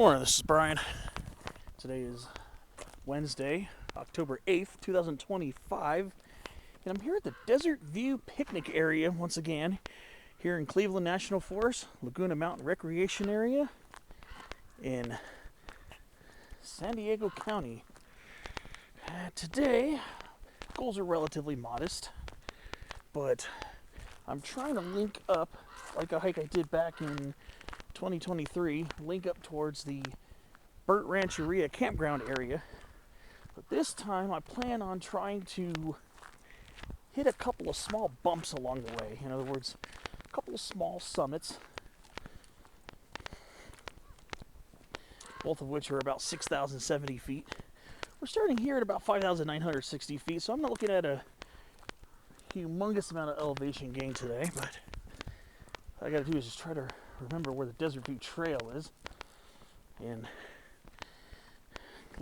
Morning, this is Brian. Today is Wednesday, October 8th, 2025, and I'm here at the Desert View Picnic Area once again, here in Cleveland National Forest, Laguna Mountain Recreation Area in San Diego County. Today, goals are relatively modest, but I'm trying to link up, like a hike I did back in 2023, link up towards the Burnt Rancheria Campground area. But this time I plan on trying to hit a couple of small bumps along the way. In other words, a couple of small summits, both of which are about 6,070 feet. We're starting here at about 5,960 feet, so I'm not looking at a humongous amount of elevation gain today, but all I gotta do is just try to remember where the Desert View Trail is and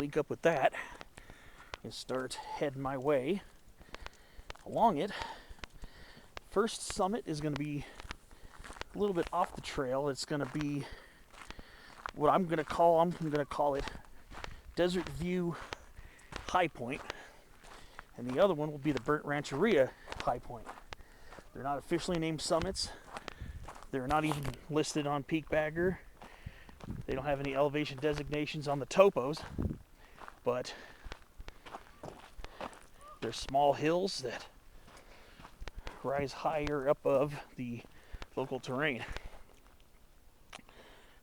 link up with that and start heading my way along it. First summit is going to be a little bit off the trail. It's going to be what I'm going to call it Desert View High Point, and the other one will be the Burnt Rancheria High Point. They're not officially named summits. They're not even listed on Peak Bagger. They don't have any elevation designations on the topos, but they're small hills that rise higher above the local terrain.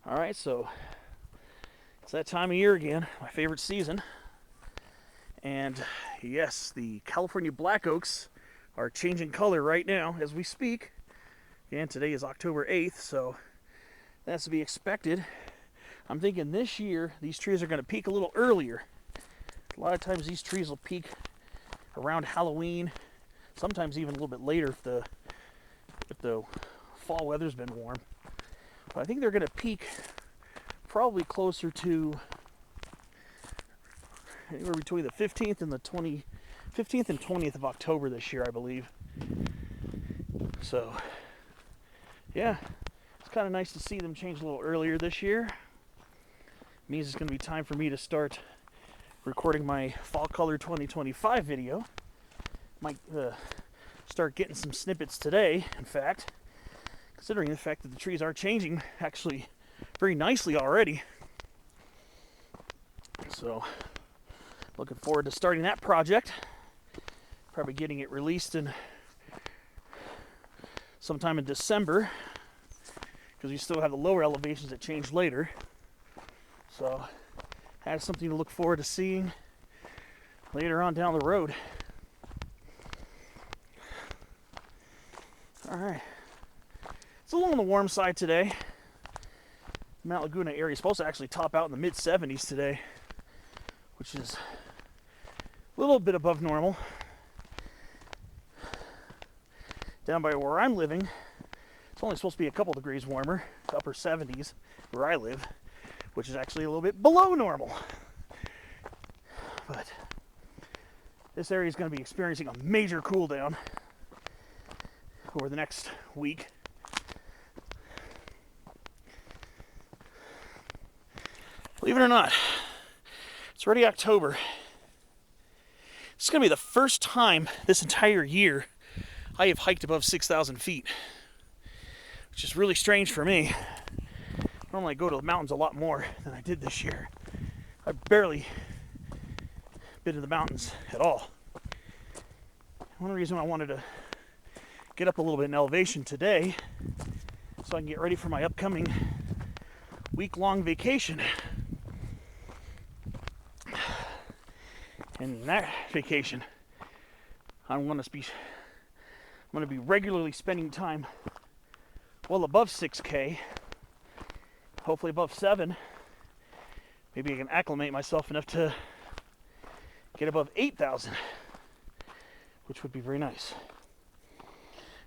All right, so it's that time of year again, my favorite season. And yes, the California black oaks are changing color right now as we speak. And today is October 8th, so that's to be expected. I'm thinking this year these trees are going to peak a little earlier. A lot of times these trees will peak around Halloween, sometimes even a little bit later if the fall weather's been warm. But I think they're going to peak probably closer to anywhere between the 15th and 20th of October this year, I believe. So yeah, it's kind of nice to see them change a little earlier this year. It means it's going to be time for me to start recording my Fall Color 2025 video. Might start getting some snippets today, in fact, considering the fact that the trees are changing actually very nicely already. So, looking forward to starting that project. Probably getting it released in sometime in December, because we still have the lower elevations that change later. So, have something to look forward to seeing later on down the road. All right, it's a little on the warm side today. Mount Laguna area is supposed to actually top out in the mid-70s today, which is a little bit above normal. Down by where I'm living, it's only supposed to be a couple degrees warmer, upper 70s where I live, which is actually a little bit below normal. But this area is going to be experiencing a major cool down over the next week. Believe it or not, it's already October. It's going to be the first time this entire year I have hiked above 6,000 feet, which is really strange for me. Normally I go to the mountains a lot more than I did this year. I've barely been to the mountains at all. One reason I wanted to get up a little bit in elevation today, so I can get ready for my upcoming week-long vacation. And that vacation, I'm going to be regularly spending time well above 6K, hopefully above 7. Maybe I can acclimate myself enough to get above 8,000, which would be very nice.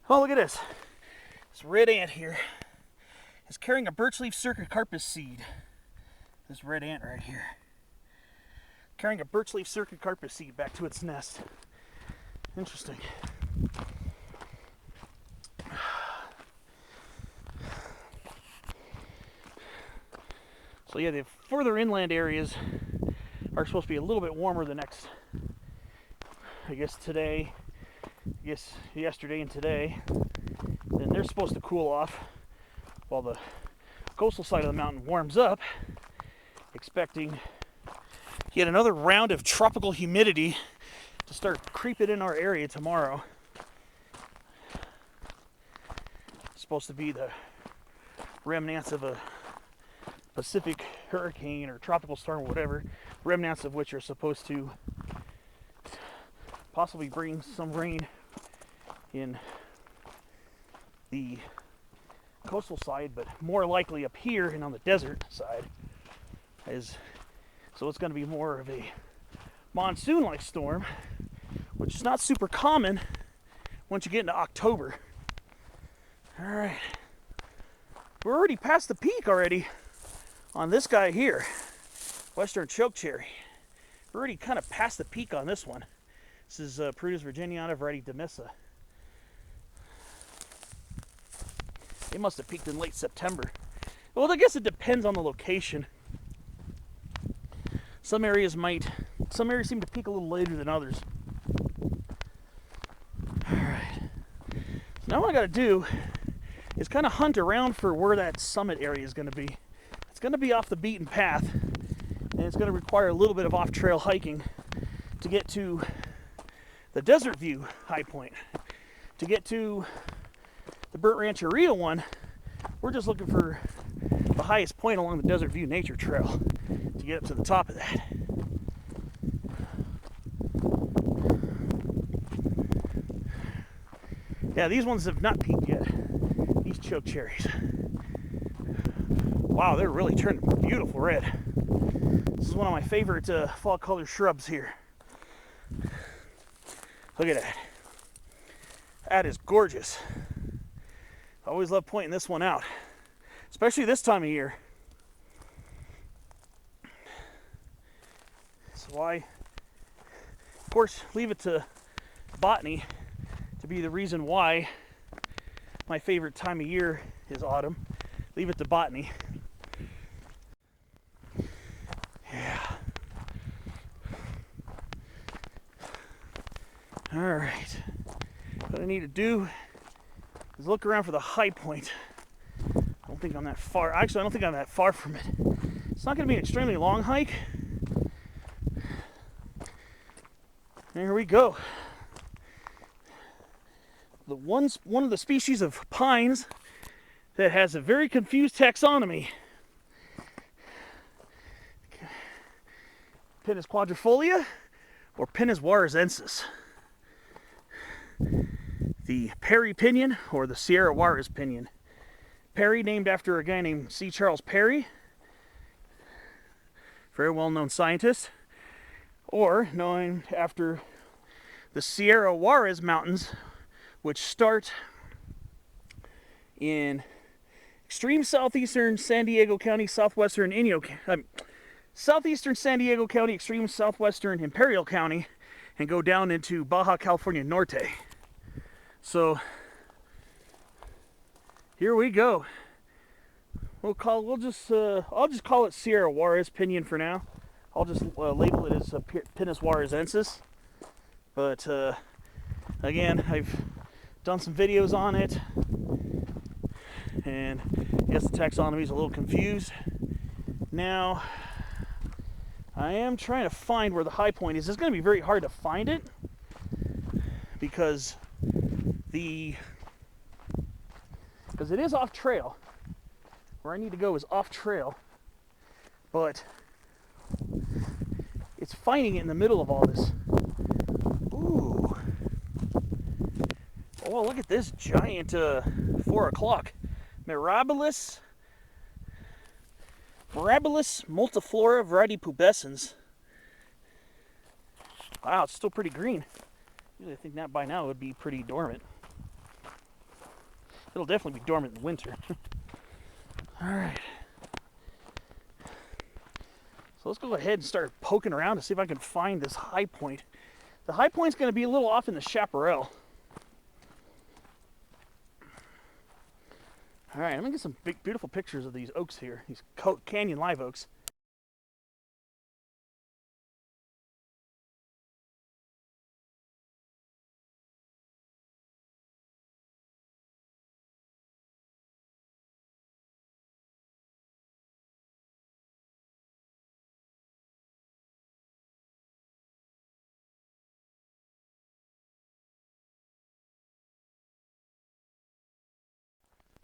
Oh, look at this. This red ant here is carrying a birch leaf circocarpus seed. This red ant right here. Carrying a birch leaf circocarpus seed back to its nest. Interesting. So So yeah, the further inland areas are supposed to be a little bit warmer the next, I guess today, I guess yesterday and today. Then they're supposed to cool off while the coastal side of the mountain warms up, expecting yet another round of tropical humidity to start creeping in our area tomorrow. It's supposed to be the remnants of a Pacific hurricane or tropical storm or whatever, remnants of which are supposed to possibly bring some rain in the coastal side, but more likely up here and on the desert side. So it's going to be more of a monsoon-like storm, which is not super common once you get into October. All right, we're already past the peak already on this guy here, Western Chokecherry. We're already kind of past the peak on this one. This is Prunus virginiana variety demissa. It must have peaked in late September. Well, I guess it depends on the location. Some areas seem to peak a little later than others. Alright. So now what I gotta do is kind of hunt around for where that summit area is gonna be. It's gonna be off the beaten path, and it's gonna require a little bit of off-trail hiking to get to the Desert View high point. To get to the Burnt Rancheria one, we're just looking for the highest point along the Desert View Nature Trail to get up to the top of that. Yeah, these ones have not peaked yet. These chokecherries. Wow, they're really turning beautiful red. This is one of my favorite fall color shrubs here. Look at that. That is gorgeous. I always love pointing this one out, especially this time of year. So I, of course, leave it to botany to be the reason why my favorite time of year is autumn. Leave it to botany. Yeah. All right. What I need to do is look around for the high point. I don't think I'm that far. Actually, I don't think I'm that far from it. It's not going to be an extremely long hike. There we go. One of the species of pines that has a very confused taxonomy. Pinus quadrifolia or Pinus juarensis. The Perry pinion or the Sierra Juarez pinion. Perry named after a guy named C. Charles Perry, very well-known scientist, or named after the Sierra Juarez Mountains, which start in extreme southeastern San Diego County, southwestern southeastern San Diego County, extreme southwestern Imperial County, and go down into Baja California Norte. So here we go. I'll just call it Sierra Juarez pinion for now. I'll just label it as Pinus juarensis. But again, I've done some videos on it, and yes, the taxonomy is a little confused. Now, I am trying to find where the high point is. It's going to be very hard to find it because it is off trail. Where I need to go is off trail, but it's finding it in the middle of all this. Ooh. Oh, look at this giant 4 o'clock. Mirabilis multiflora variety pubescens. Wow, it's still pretty green. Usually I think that by now would be pretty dormant. It'll definitely be dormant in winter. Alright. So let's go ahead and start poking around to see if I can find this high point. The high point's going to be a little off in the chaparral. Alright, I'm going to get some big, beautiful pictures of these oaks here. These canyon live oaks.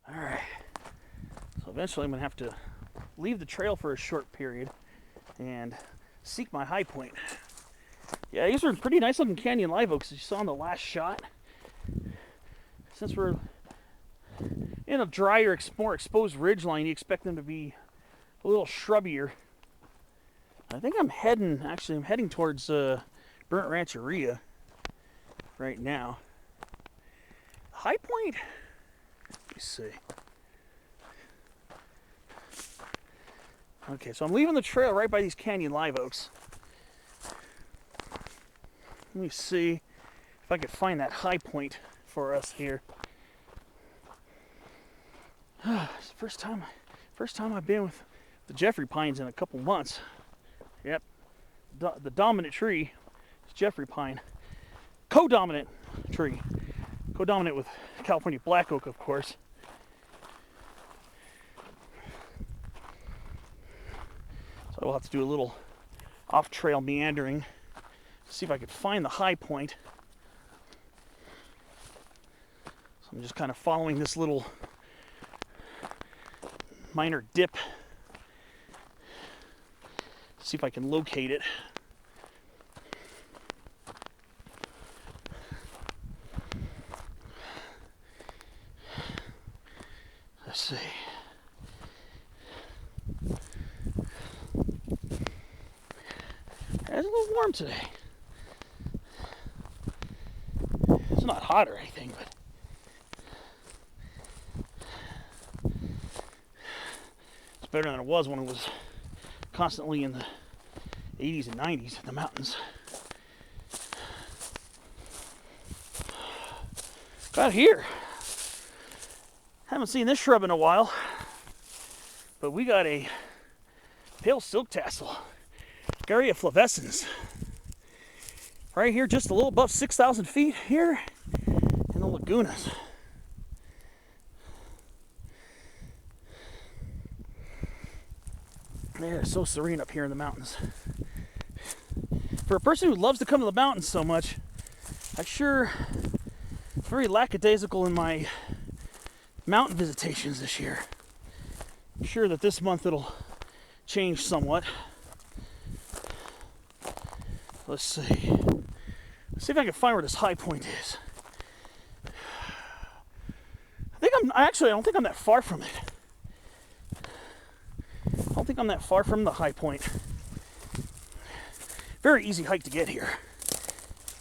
All right. So eventually I'm going to have to leave the trail for a short period and seek my high point. Yeah, these are pretty nice looking canyon live oaks as you saw in the last shot. Since we're in a drier, more exposed ridgeline, you expect them to be a little shrubbier. I think I'm heading towards Burnt Rancheria right now. High point, let me see. Okay, so I'm leaving the trail right by these canyon live oaks. Let me see if I can find that high point for us here. It's the first time I've been with the Jeffrey pines in a couple months. Yep, the dominant tree is Jeffrey pine. Co-dominant tree. Co-dominant with California black oak, of course. So we'll have to do a little off-trail meandering. See if I could find the high point. So I'm just kind of following this little minor dip. See if I can locate it. Let's see. It's a little warm today. It's not hot or anything, but it's better than it was when it was constantly in the 80s and 90s in the mountains. Got here. Haven't seen this shrub in a while, but we got a pale silk tassel, Garrya flavescens, right here, just a little above 6,000 feet here in the Lagunas. Yeah, it's so serene up here in the mountains. For a person who loves to come to the mountains so much, I sure very lackadaisical in my mountain visitations this year. I'm sure that this month it'll change somewhat. Let's see. Let's see if I can find where this high point is. I don't think I'm that far from it. I don't think I'm that far from the high point. Very easy hike to get here.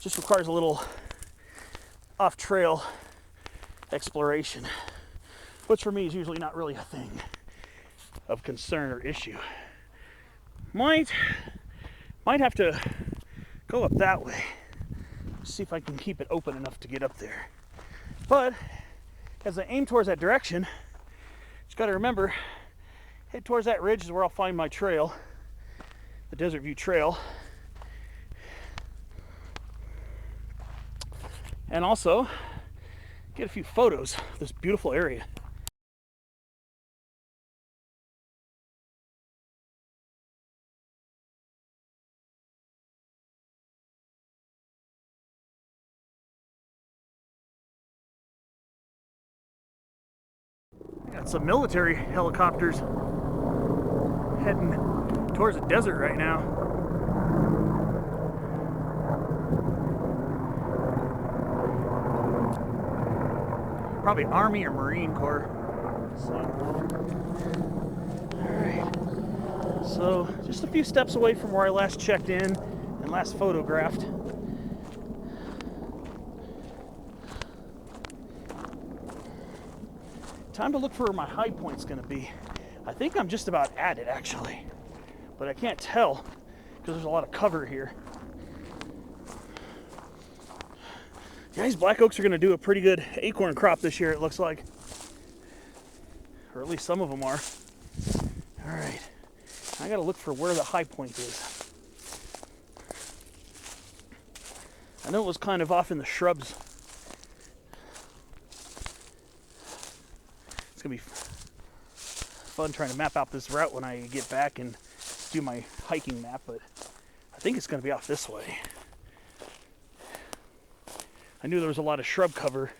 Just requires a little off-trail exploration, which for me is usually not really a thing of concern or issue. Might have to go up that way. See if I can keep it open enough to get up there. But as I aim towards that direction, just got to remember, head towards that ridge is where I'll find my trail, the Desert View Trail. And also get a few photos of this beautiful area. Got some military helicopters heading towards the desert right now. Probably Army or Marine Corps. Alright. So, just a few steps away from where I last checked in and last photographed. Time to look for where my high point's gonna be. I think I'm just about at it actually, but I can't tell because there's a lot of cover here. Yeah, these black oaks are gonna do a pretty good acorn crop this year, it looks like. Or at least some of them are. All right, I gotta look for where the high point is. I know it was kind of off in the shrubs. It's gonna be fun trying to map out this route when I get back and do my hiking map, but I think it's gonna be off this way. I knew there was a lot of shrub cover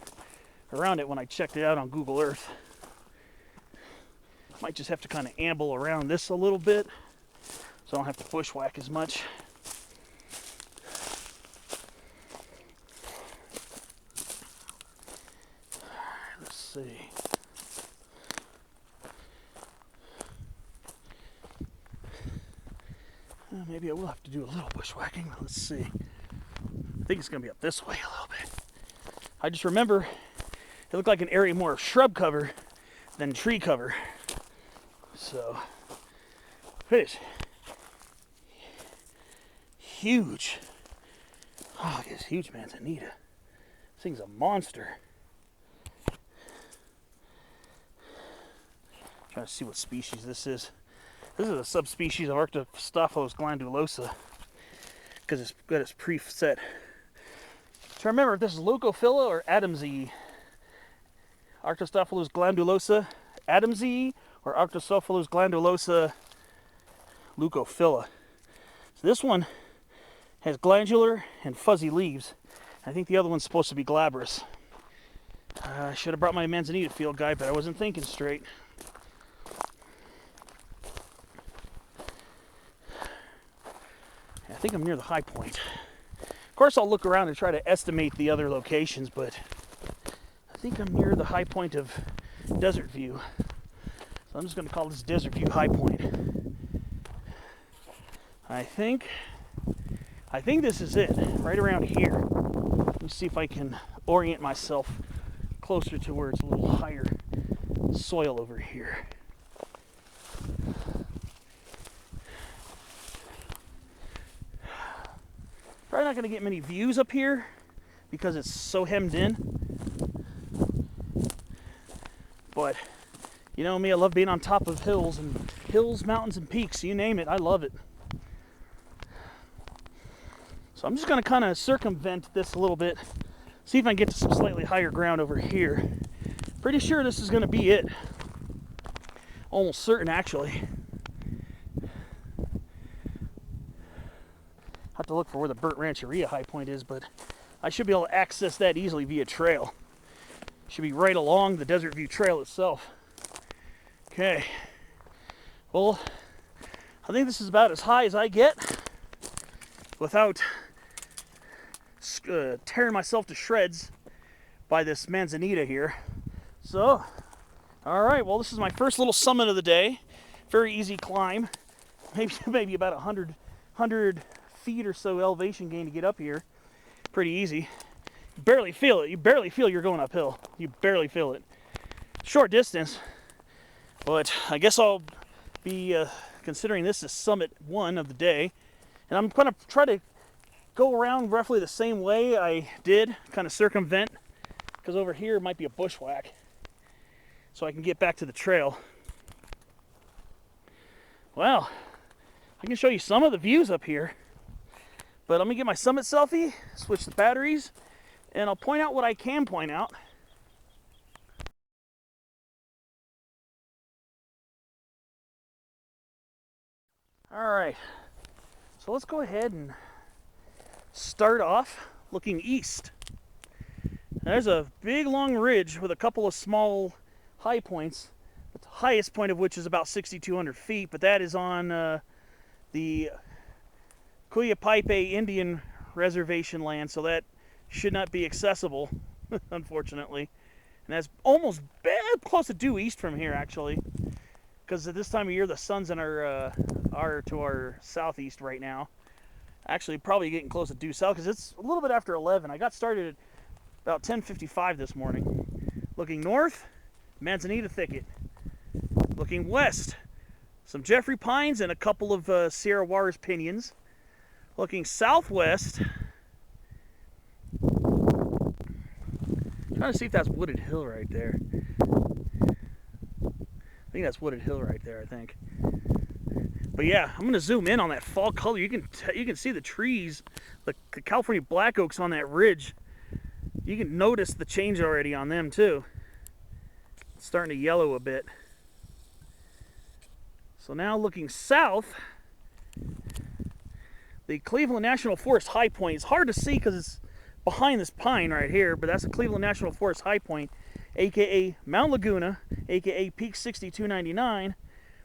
around it when I checked it out on Google Earth. Might just have to kind of amble around this a little bit so I don't have to bushwhack as much. Let's see. Maybe I will have to do a little bushwhacking. Let's see. I think it's going to be up this way a little bit. I just remember it looked like an area more of shrub cover than tree cover. So, fish. Huge. Oh, look at this huge manzanita. This thing's a monster. Trying to see what species this is. This is a subspecies of Arctostaphylos glandulosa because it's got its preset. To remember if this is Leucophila or Adamsii. Arctostaphylos glandulosa Adamsii or Arctostaphylos glandulosa Leucophila. So this one has glandular and fuzzy leaves. I think the other one's supposed to be glabrous. I should have brought my manzanita field guide, but I wasn't thinking straight. I think I'm near the high point. Of course, I'll look around and try to estimate the other locations, but I think I'm near the high point of Desert View. So I'm just going to call this Desert View High Point. I think this is it, right around here. Let me see if I can orient myself closer to where it's a little higher soil over here. Probably not going to get many views up here because it's so hemmed in. But you know me, I love being on top of hills, mountains, and peaks. You name it, I love it. So I'm just going to kind of circumvent this a little bit, see if I can get to some slightly higher ground over here. Pretty sure this is going to be it. Almost certain, actually. Have to look for where the Burnt Rancheria high point is, but I should be able to access that easily via trail. Should be right along the Desert View Trail itself. Okay. Well, I think this is about as high as I get without tearing myself to shreds by this manzanita here. So, all right. Well, this is my first little summit of the day. Very easy climb. Maybe about 100 feet or so elevation gain to get up here. Pretty easy. You barely feel it. You barely feel you're going uphill. You barely feel it. Short distance, but I guess I'll be considering this as summit 1 of the day. And I'm going to try to go around roughly the same way I did, kind of circumvent, because over here might be a bushwhack, so I can get back to the trail. Well, I can show you some of the views up here. But let me get my summit selfie, switch the batteries, and I'll point out what I can point out. All right, so let's go ahead and start off looking east. There's a big long ridge with a couple of small high points, the highest point of which is about 6,200 feet, but that is on the Cuyapaipe Indian Reservation land, so that should not be accessible, unfortunately. And that's almost close to due east from here, actually, because at this time of year the sun's in are to our southeast right now. Actually, probably getting close to due south because it's a little bit after 11. I got started at about 10:55 this morning. Looking north, Manzanita Thicket. Looking west, some Jeffrey Pines and a couple of Sierra Juarez Pinions. Looking southwest, trying to see if that's Wooded Hill right there. I think that's Wooded Hill right there, I think. But yeah, I'm going to zoom in on that fall color. You can see the trees, the California black oaks on that ridge. You can notice the change already on them too. It's starting to yellow a bit. So now looking south, the Cleveland National Forest high point is hard to see because it's behind this pine right here, but that's the Cleveland National Forest high point, aka Mount Laguna, aka Peak 6299,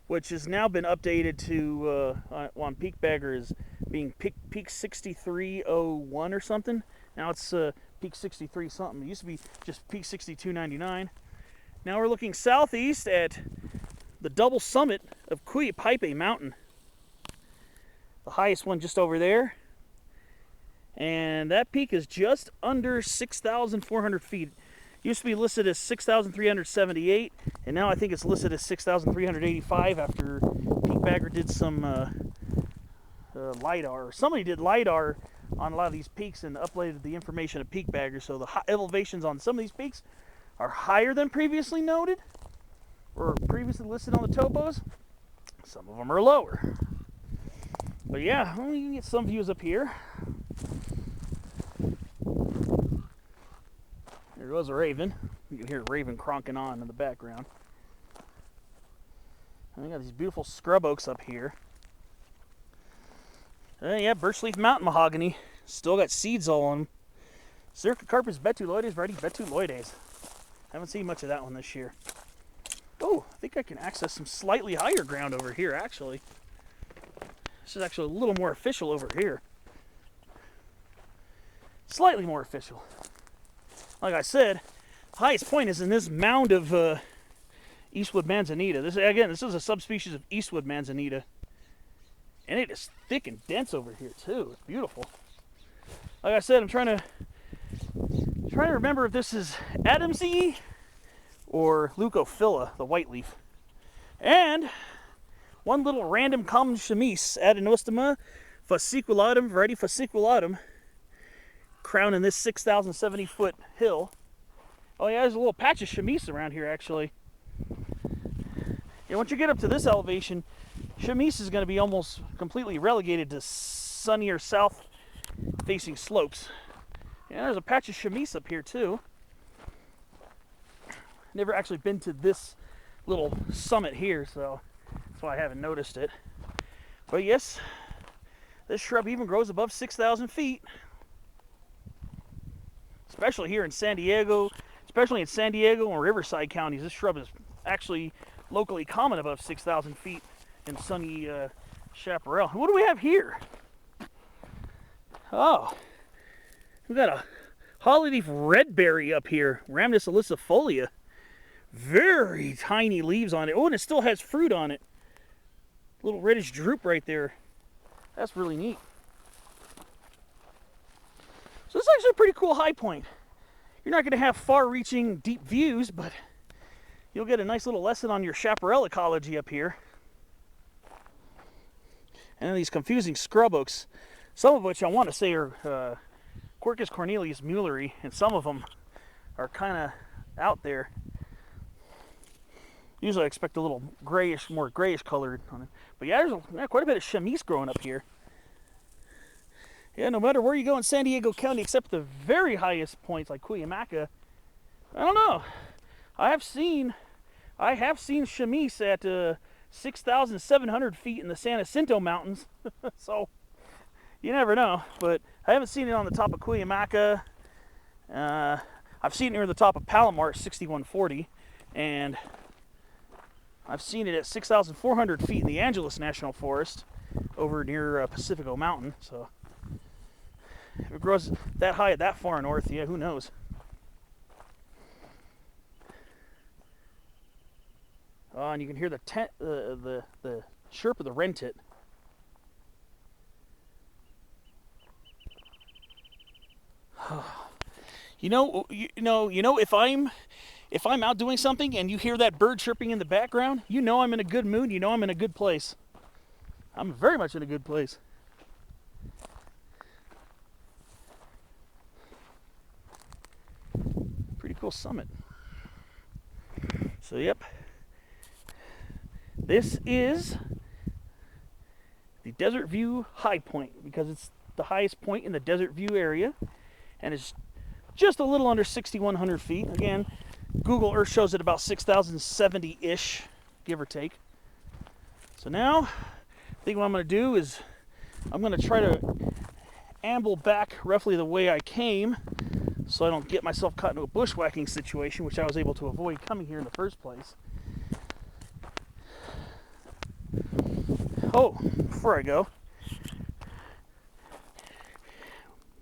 which has now been updated to on Peak Bagger as being Peak 6301 or something. Now it's Peak 63 something. It used to be just Peak 6299. Now we're looking southeast at the double summit of Cuyapaipe Mountain, the highest one just over there, and that peak is just under 6,400 feet. It used to be listed as 6,378, and now I think it's listed as 6,385 after Peak Bagger did some LiDAR. Somebody did LiDAR on a lot of these peaks and uploaded the information of Peak Bagger, so the elevations on some of these peaks are higher than previously noted or previously listed on the topos. Some of them are lower. But yeah, well, you can get some views up here. There goes a raven. You can hear a raven cronking on in the background. And we got these beautiful scrub oaks up here. Yeah, birch leaf mountain mahogany. Still got seeds all on them. Circocarpus betuloides, variety betuloides. Haven't seen much of that one this year. Oh, I think I can access some slightly higher ground over here, actually. This is actually a little more official over here. Slightly more official. Like I said, the highest point is in this mound of Eastwood manzanita. This is a subspecies of Eastwood manzanita. And it is thick and dense over here, too. It's beautiful. Like I said, I'm trying to remember if this is Adamsii or Leucophila, the white leaf. And one little random common chamise, Adenostoma fasciculatum, variety fasciculatum, crowning this 6,070-foot hill. Oh yeah, there's a little patch of chamise around here, actually. Yeah, once you get up to this elevation, chamise is going to be almost completely relegated to sunnier south-facing slopes. Yeah, there's a patch of chamise up here, too. Never actually been to this little summit here, so that's why I haven't noticed it. But yes, this shrub even grows above 6,000 feet. Especially here in San Diego, and Riverside counties, this shrub is actually locally common above 6,000 feet in sunny chaparral. What do we have here? Oh, we got a hollyleaf redberry up here, Rhamnus ilicifolia. Very tiny leaves on it. Oh, and it still has fruit on it. Little reddish droop right there. That's really neat. So this is actually a pretty cool high point. You're not going to have far-reaching, deep views, but you'll get a nice little lesson on your chaparral ecology up here. And then these confusing scrub oaks, some of which I want to say are Quercus cornelius muelleri, and some of them are kind of out there. Usually I expect a little grayish, more grayish colored on it. But yeah, there's quite a bit of chamise growing up here. Yeah, no matter where you go in San Diego County, except the very highest points like Cuyamaca, I don't know. I have seen chamise at 6,700 feet in the San Jacinto Mountains. So you never know. But I haven't seen it on the top of Cuyamaca. I've seen it near the top of Palomar at 6140, and I've seen it at 6,400 feet in the Angeles National Forest over near Pacifico Mountain. So if it grows that high, that far north, yeah, who knows? And you can hear the chirp of the wren tit. You know, if I'm out doing something and you hear that bird chirping in the background, you know I'm in a good mood. You know I'm in a good place. I'm very much in a good place. Pretty cool summit. So, yep. This is the Desert View High Point because it's the highest point in the Desert View area, and it's just a little under 6,100 feet. Again, Google Earth shows it about 6,070-ish, give or take. So now, I think what I'm going to do is I'm going to try to amble back roughly the way I came so I don't get myself caught into a bushwhacking situation, which I was able to avoid coming here in the first place. Oh, before I go,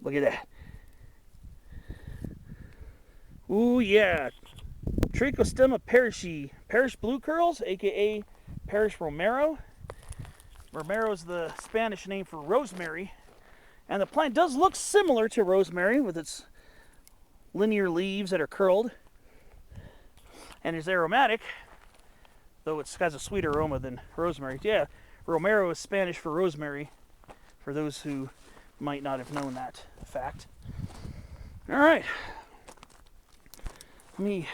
look at that. Ooh, yeah. Trichostemma parrishi, parish blue curls, aka parish romero. Romero is the Spanish name for rosemary, and the plant does look similar to rosemary with its linear leaves that are curled, and is aromatic, though it has a sweeter aroma than rosemary. Yeah, romero is Spanish for rosemary, for those who might not have known that fact. All right, let me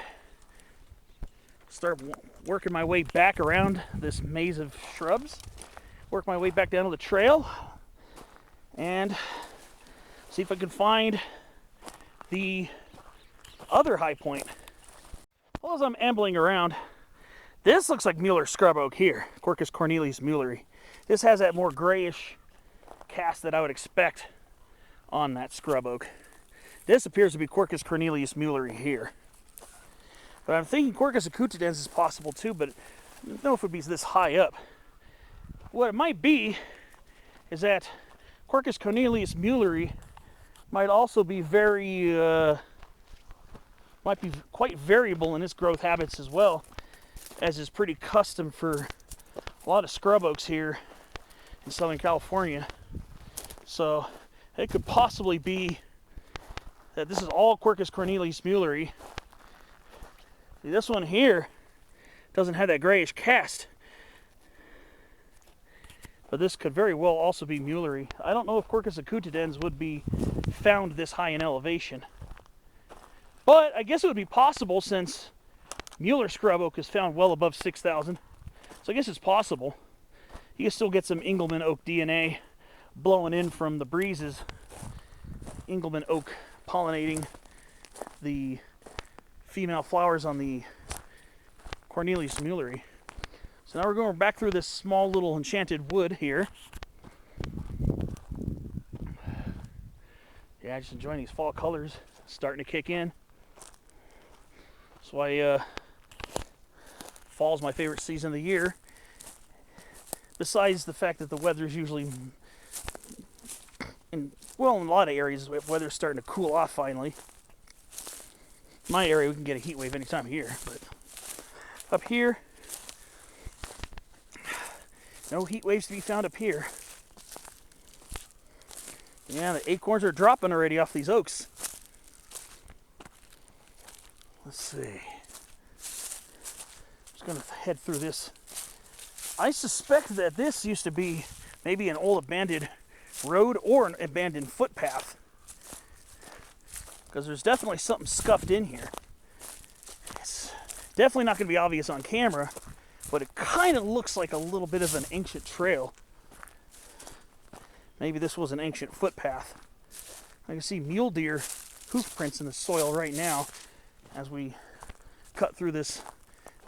start working my way back around this maze of shrubs, work my way back down to the trail, and see if I can find the other high point. Well, as I'm ambling around, this looks like Mueller scrub oak here, Quercus cornelius muelleri. This has that more grayish cast that I would expect on that scrub oak. This appears to be Quercus cornelius muelleri here. But I'm thinking Quercus acutidens is possible too, but I don't know if it would be this high up. What it might be is that Quercus cornelius muelleri might also be might be quite variable in its growth habits as well, as is pretty custom for a lot of scrub oaks here in Southern California. So it could possibly be that this is all Quercus cornelius muelleri. This one here doesn't have that grayish cast, but this could very well also be muelleri. I don't know if Quercus acutidens would be found this high in elevation, but I guess it would be possible since Mueller scrub oak is found well above 6,000. So I guess it's possible. You can still get some Engelmann oak DNA blowing in from the breezes. Engelmann oak pollinating the female flowers on the Cornelius muelleri. So now we're going back through this small little enchanted wood here. Yeah, just enjoying these fall colors starting to kick in. That's why fall's my favorite season of the year. Besides the fact that the weather's usually, in a lot of areas, the weather's starting to cool off finally. My area, we can get a heat wave any time of year, but up here, no heat waves to be found up here. Yeah, the acorns are dropping already off these oaks. Let's see. Just gonna head through this. I suspect that this used to be maybe an old abandoned road or an abandoned footpath, because there's definitely something scuffed in here. It's definitely not going to be obvious on camera, but it kind of looks like a little bit of an ancient trail. Maybe this was an ancient footpath. I can see mule deer hoof prints in the soil right now as we cut through this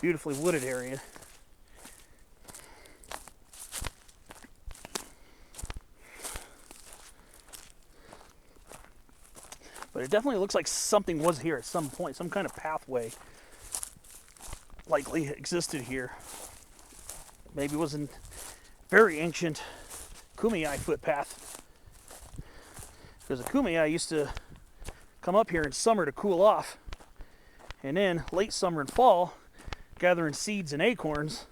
beautifully wooded area. But it definitely looks like something was here at some point. Some kind of pathway likely existed here. Maybe it was a very ancient Kumeyaay footpath. Because the Kumeyaay used to come up here in summer to cool off. And then late summer and fall, gathering seeds and acorns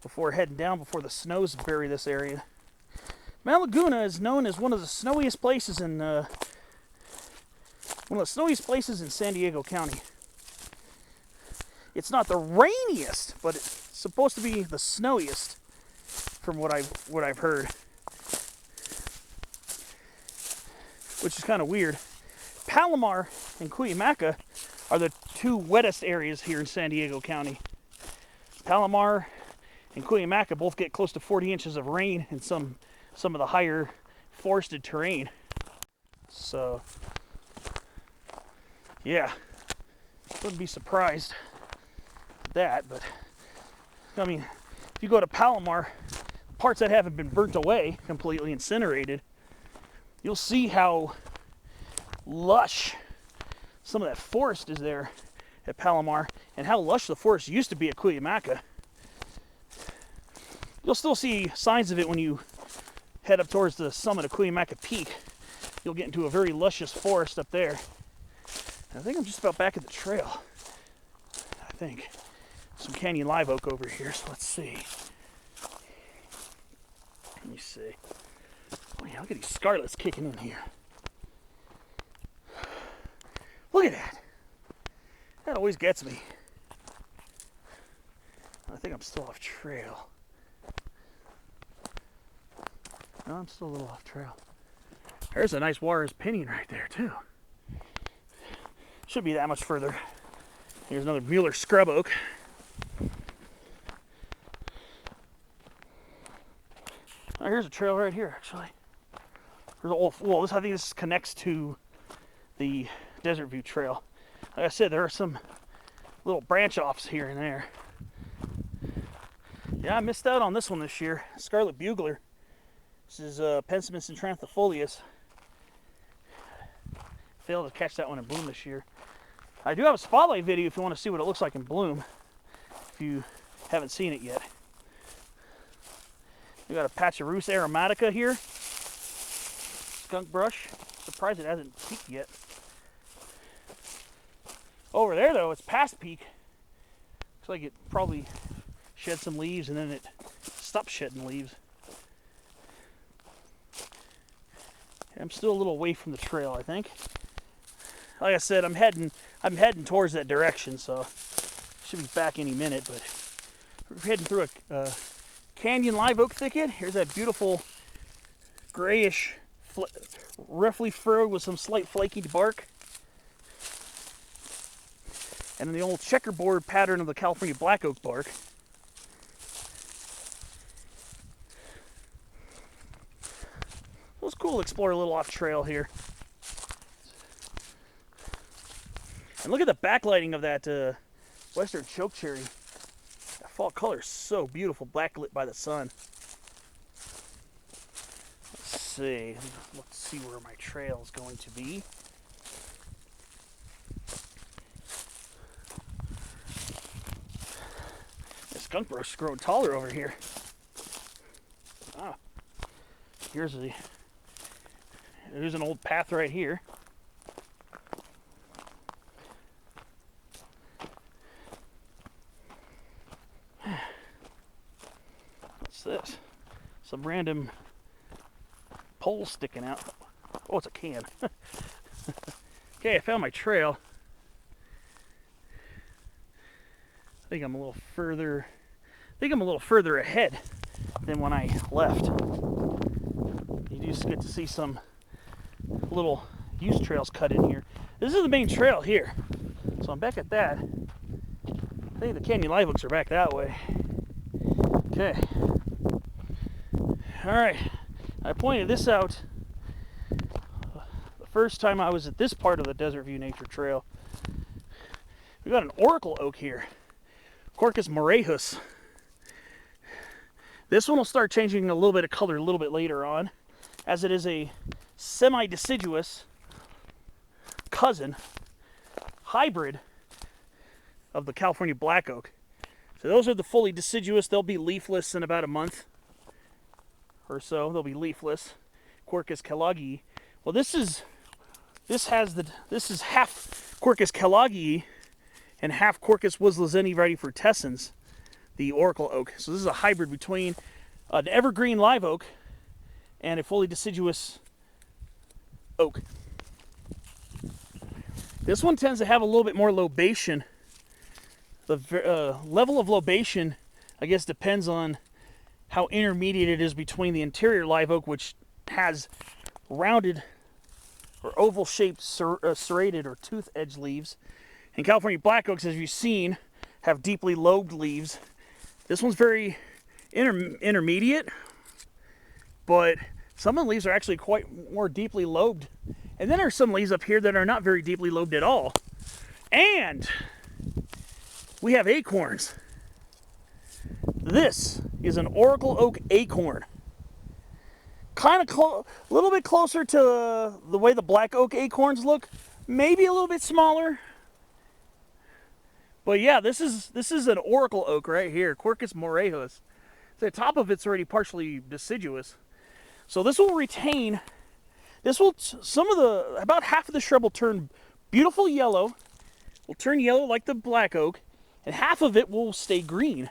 before heading down before the snows bury this area. Mount Laguna is known as one of the snowiest places in San Diego County. It's not the rainiest, but it's supposed to be the snowiest, from what I've heard, which is kind of weird. Palomar and Cuyamaca are the two wettest areas here in San Diego County. Palomar and Cuyamaca both get close to 40 inches of rain in some of the higher forested terrain. So, yeah, wouldn't be surprised at that, but I mean, if you go to Palomar, parts that haven't been burnt away, completely incinerated, you'll see how lush some of that forest is there at Palomar, and how lush the forest used to be at Cuyamaca. You'll still see signs of it when you head up towards the summit of Cuyamaca Peak. You'll get into a very luscious forest up there. And I think I'm just about back at the trail. I think. Some canyon live oak over here, so let's see. Let me see. Oh yeah, look at these scarlets kicking in here. Look at that. That always gets me. I think I'm still off trail. No, I'm still a little off trail. There's a nice Juarez pinion right there, too. Should be that much further. Here's another Mueller scrub oak. Oh, here's a trail right here, actually. Well, I think this connects to the Desert View Trail. Like I said, there are some little branch offs here and there. Yeah, I missed out on this one this year. Scarlet Bugler. This is Pensimus intranthipholius. Failed to catch that one in bloom this year. I do have a spotlight video if you want to see what it looks like in bloom, if you haven't seen it yet. We got a patch of Rus aromatica here. Skunk brush. Surprised it hasn't peaked yet. Over there, though, it's past peak. Looks like it probably shed some leaves and then it stopped shedding leaves. I'm still a little away from the trail, I think. Like I said, I'm heading towards that direction, so should be back any minute. But we're heading through a canyon live oak thicket. Here's that beautiful grayish, roughly furrowed with some slight flaky bark. And then the old checkerboard pattern of the California black oak bark. It was cool to explore a little off trail here. And look at the backlighting of that western chokecherry. That fall color is so beautiful, backlit by the sun. Let's see where my trail is going to be. The skunk brush is growing taller over here. Ah, there's an old path right here. What's this? Some random pole sticking out. Oh, it's a can. Okay, I found my trail. I think I'm a little further ahead than when I left. You just get to see some little use trails cut in here. This is the main trail here. So I'm back at that. I think the canyon live oaks are back that way. Okay. Alright. I pointed this out the first time I was at this part of the Desert View Nature Trail. We got an oracle oak here. Quercus morehus. This one will start changing a little bit of color a little bit later on, as it is a semi-deciduous cousin, hybrid of the California black oak. So those are the fully deciduous. They'll be leafless in about a month or so. They'll be leafless. Quercus kellogii. Well, this is half Quercus kellogii and half Quercus wooslezeni vertessens, the oracle oak. So this is a hybrid between an evergreen live oak and a fully deciduous oak. This one tends to have a little bit more lobation. The level of lobation, I guess, depends on how intermediate it is between the interior live oak, which has rounded or oval-shaped serrated or tooth-edged leaves, and California black oaks, as you've seen, have deeply lobed leaves. This one's very intermediate, but some of the leaves are actually quite more deeply lobed. And then there's some leaves up here that are not very deeply lobed at all. And we have acorns. This is an oracle oak acorn. kind of a little bit closer to the way the black oak acorns look. Maybe a little bit smaller. But yeah, this is an oracle oak right here, Quercus morejus. The top of it's already partially deciduous. So this will retain, about half of the shrub will turn beautiful yellow, will turn yellow like the black oak, and half of it will stay green.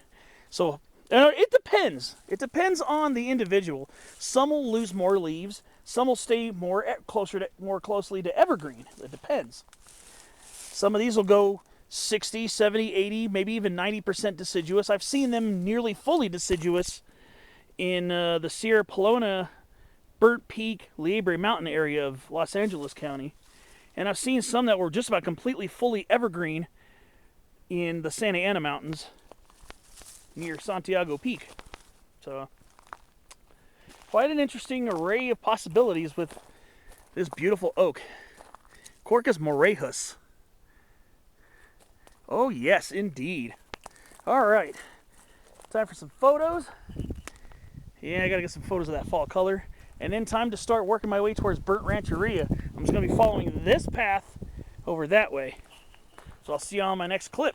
So it depends. It depends on the individual. Some will lose more leaves. Some will stay more closely to evergreen. It depends. Some of these will go 60, 70, 80, maybe even 90% deciduous. I've seen them nearly fully deciduous in the Sierra Pelona, Burnt Peak, Liebre Mountain area of Los Angeles County. And I've seen some that were just about completely fully evergreen in the Santa Ana Mountains near Santiago Peak. So, quite an interesting array of possibilities with this beautiful oak. Quercus morejus. Oh yes, indeed. All right, time for some photos. Yeah, I gotta get some photos of that fall color. And then time to start working my way towards Burnt Rancheria. I'm just gonna be following this path over that way. So I'll see you on my next clip.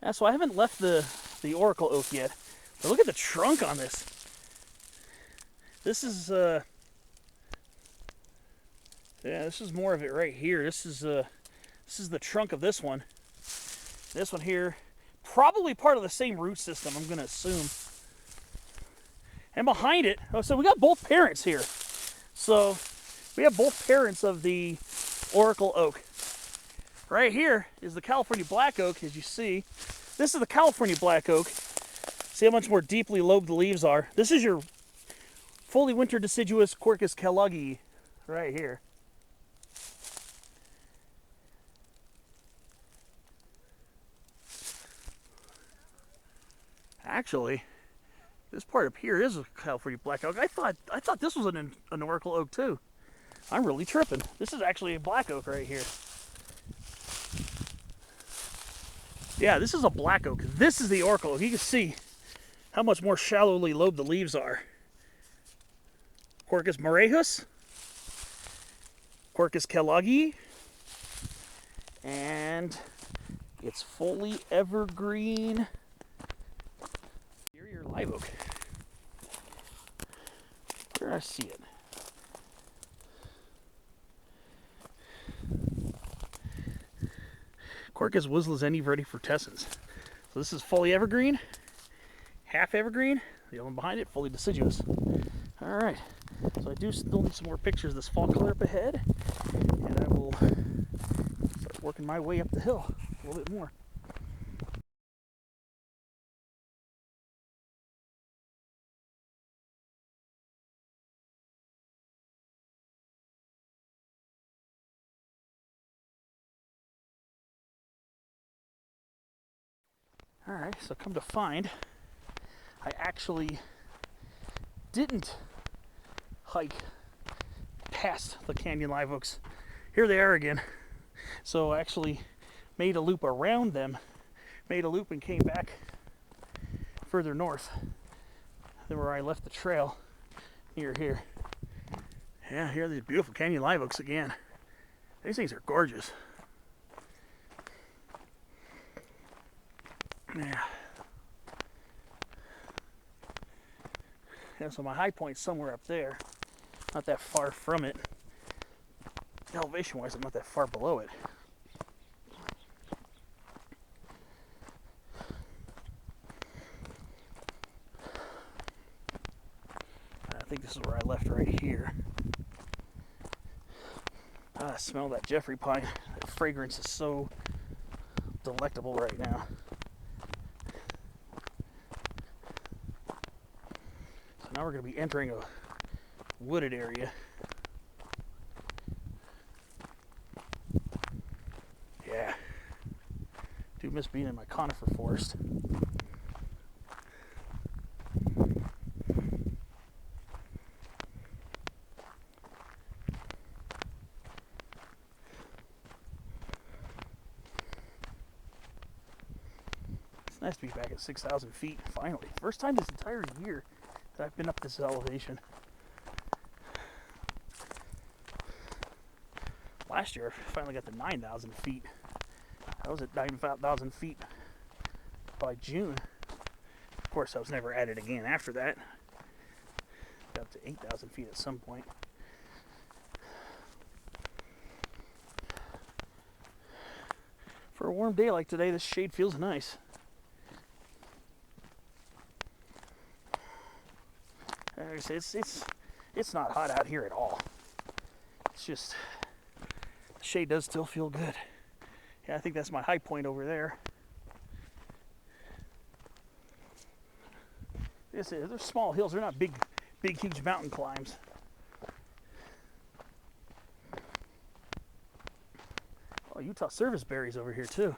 Yeah, so I haven't left the oracle oak yet. But look at the trunk on this. This is yeah, this is more of it right here. This is the trunk of this one. This one here, probably part of the same root system, I'm gonna assume. And behind it, oh, so we got both parents here. So we have both parents of the oracle oak. Right here is the California black oak, as you see. This is the California black oak. See how much more deeply lobed the leaves are. This is your fully winter deciduous Quercus kelloggi right here. Actually, this part up here is a California black oak. I thought this was an oracle oak too. I'm really tripping. This is actually a black oak right here. Yeah, this is a black oak. This is the oracle oak. You can see how much more shallowly lobed the leaves are. Quercus morejus, Quercus kelloggi, and it's fully evergreen exterior live oak. Where do I see it? Quercus wislezenii vertifrucescens. So this is fully evergreen, half evergreen. The other one behind it, fully deciduous. All right. So I do still need some more pictures of this fall color up ahead, and I will start working my way up the hill a little bit more. All right, so come to find, I actually didn't hike past the canyon live oaks. Here they are again. So I actually made a loop around them, made a loop and came back further north than where I left the trail near here. Yeah, here are these beautiful canyon live oaks again. These things are gorgeous. Yeah. Yeah, so my high point's somewhere up there. Not that far from it. Elevation-wise, I'm not that far below it. I think this is where I left right here. I smell that Jeffrey pine. That fragrance is so delectable right now. So now we're going to be entering a wooded area. Yeah. Do miss being in my conifer forest. Nice to be back at 6,000 feet, finally. First time this entire year that I've been up this elevation. Last year, I finally got to 9,000 feet. I was at 9,000 feet by June. Of course, I was never at it again after that. Got up to 8,000 feet at some point. For a warm day like today, this shade feels nice. Like I say, it's not hot out here at all. It's just the shade does still feel good. Yeah, I think that's my high point over there. They're small hills. They're not big, huge mountain climbs. Oh, Utah serviceberries over here too.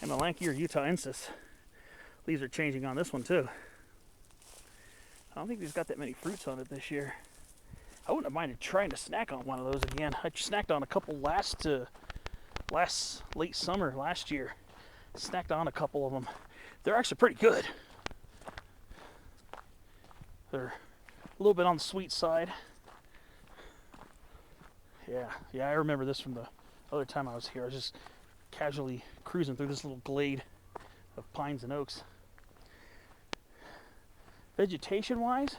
And the lankier Utah-ensis. Leaves are changing on this one too. I don't think they've got that many fruits on it this year. I wouldn't have minded trying to snack on one of those again. I snacked on a couple last late summer last year. Snacked on a couple of them. They're actually pretty good. They're a little bit on the sweet side. Yeah, I remember this from the other time I was here. I was just casually cruising through this little glade of pines and oaks. Vegetation-wise,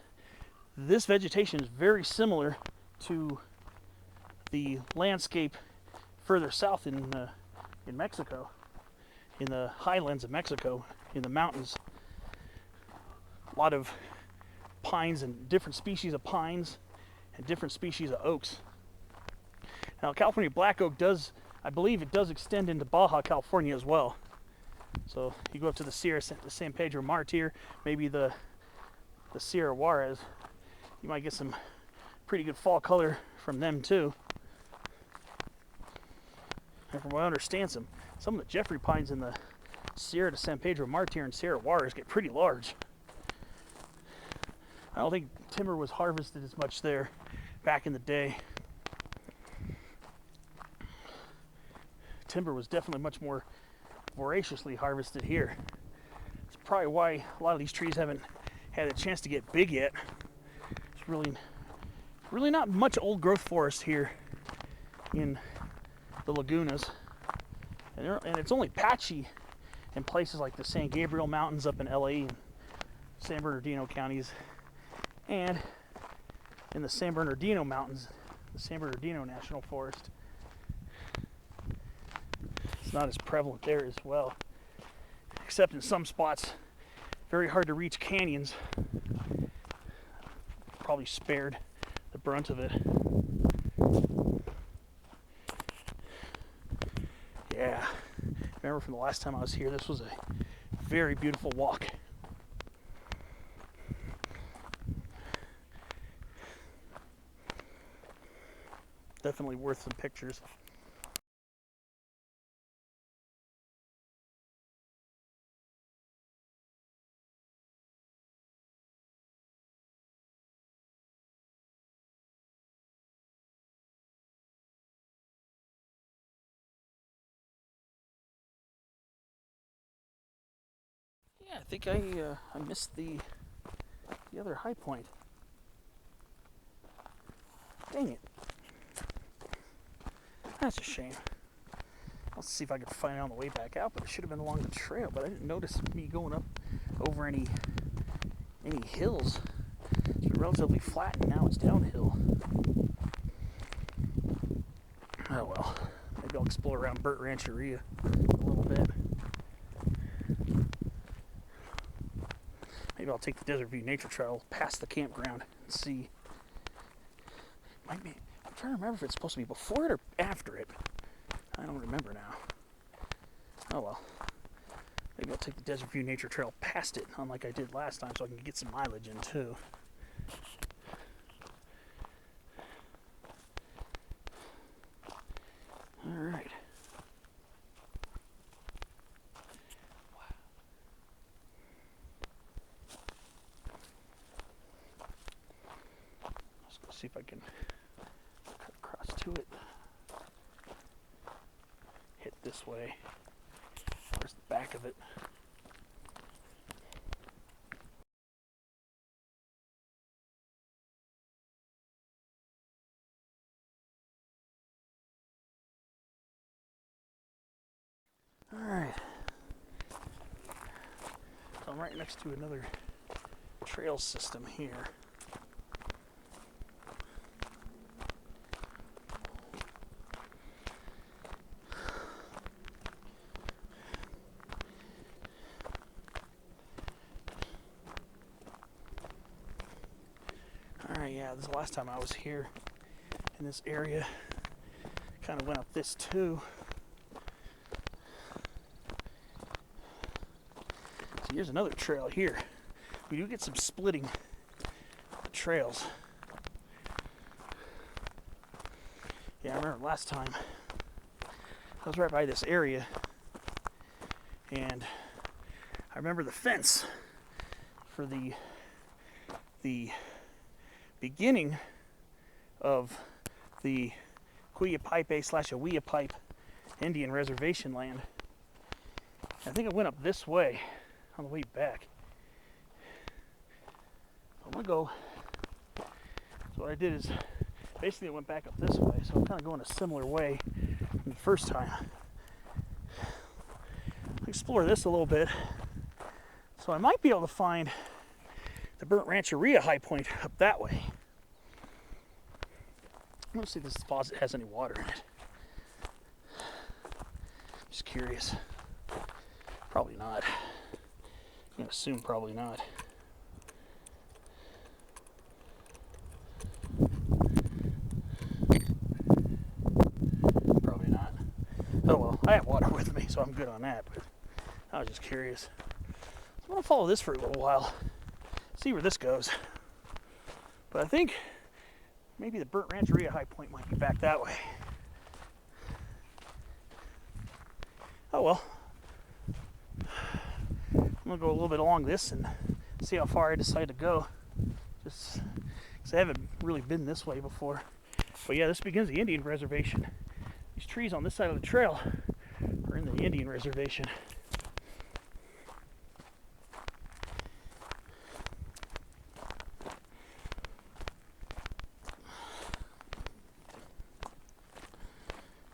this vegetation is very similar to the landscape further south in Mexico, in the highlands of Mexico, in the mountains. A lot of pines and different species of pines and different species of oaks. Now, California black oak does, I believe it does extend into Baja California as well. So you go up to the Sierra, the San Pedro Martir, maybe the Sierra Juarez, you might get some pretty good fall color from them too. And from what I understand, some of the Jeffrey pines in the Sierra de San Pedro Martir and Sierra Juarez get pretty large. I don't think timber was harvested as much there back in the day. Timber was definitely much more voraciously harvested here. It's probably why a lot of these trees haven't had a chance to get big yet. It's really not much old growth forest here in the Lagunas, and it's only patchy in places like the San Gabriel Mountains up in LA and San Bernardino counties, and in the San Bernardino Mountains, the San Bernardino National Forest. It's not as prevalent there as well, except in some spots. Very hard to reach canyons. Probably spared the brunt of it. Yeah, remember from the last time I was here, this was a very beautiful walk. Definitely worth some pictures. Yeah, I think I missed the other high point. Dang it. That's a shame. Let's see if I can find it on the way back out, but it should have been along the trail, but I didn't notice me going up over any hills. It's been relatively flat, and now it's downhill. Oh well. Maybe I'll explore around Burnt Rancheria a little bit. Maybe I'll take the Desert View Nature Trail past the campground and see. Might be. I'm trying to remember if it's supposed to be before it or after it. I don't remember now. Oh well. Maybe I'll take the Desert View Nature Trail past it, unlike I did last time, so I can get some mileage in too. Alright. Let's go see if I can cut across to it. Hit this way. Where's the back of it? I'm right next to another trail system here. Alright, yeah, this is the last time I was here in this area. Kind of went up this too. So here's another trail here. We do get some splitting trails. Yeah, I remember last time I was right by this area, and I remember the fence for the beginning of the Quillapaipe/Ahuiapipe Indian Reservation land. I think I went up this way on the way back. I'm gonna go. So what I did is basically I went back up this way, so I'm kind of going a similar way from the first time. I'll explore this a little bit. So I might be able to find the Burnt Rancheria high point up that way. Let's see if this deposit has any water in it. Just curious. Probably not. I'm gonna assume probably not. Probably not. Oh well, I have water with me, so I'm good on that, but I was just curious. So I'm gonna follow this for a little while, see where this goes. But I think maybe the Burnt Rancheria high point might be back that way. Oh well. I'm gonna go a little bit along this and see how far I decide to go. Just because I haven't really been this way before. But yeah, this begins the Indian reservation. These trees on this side of the trail are in the Indian reservation.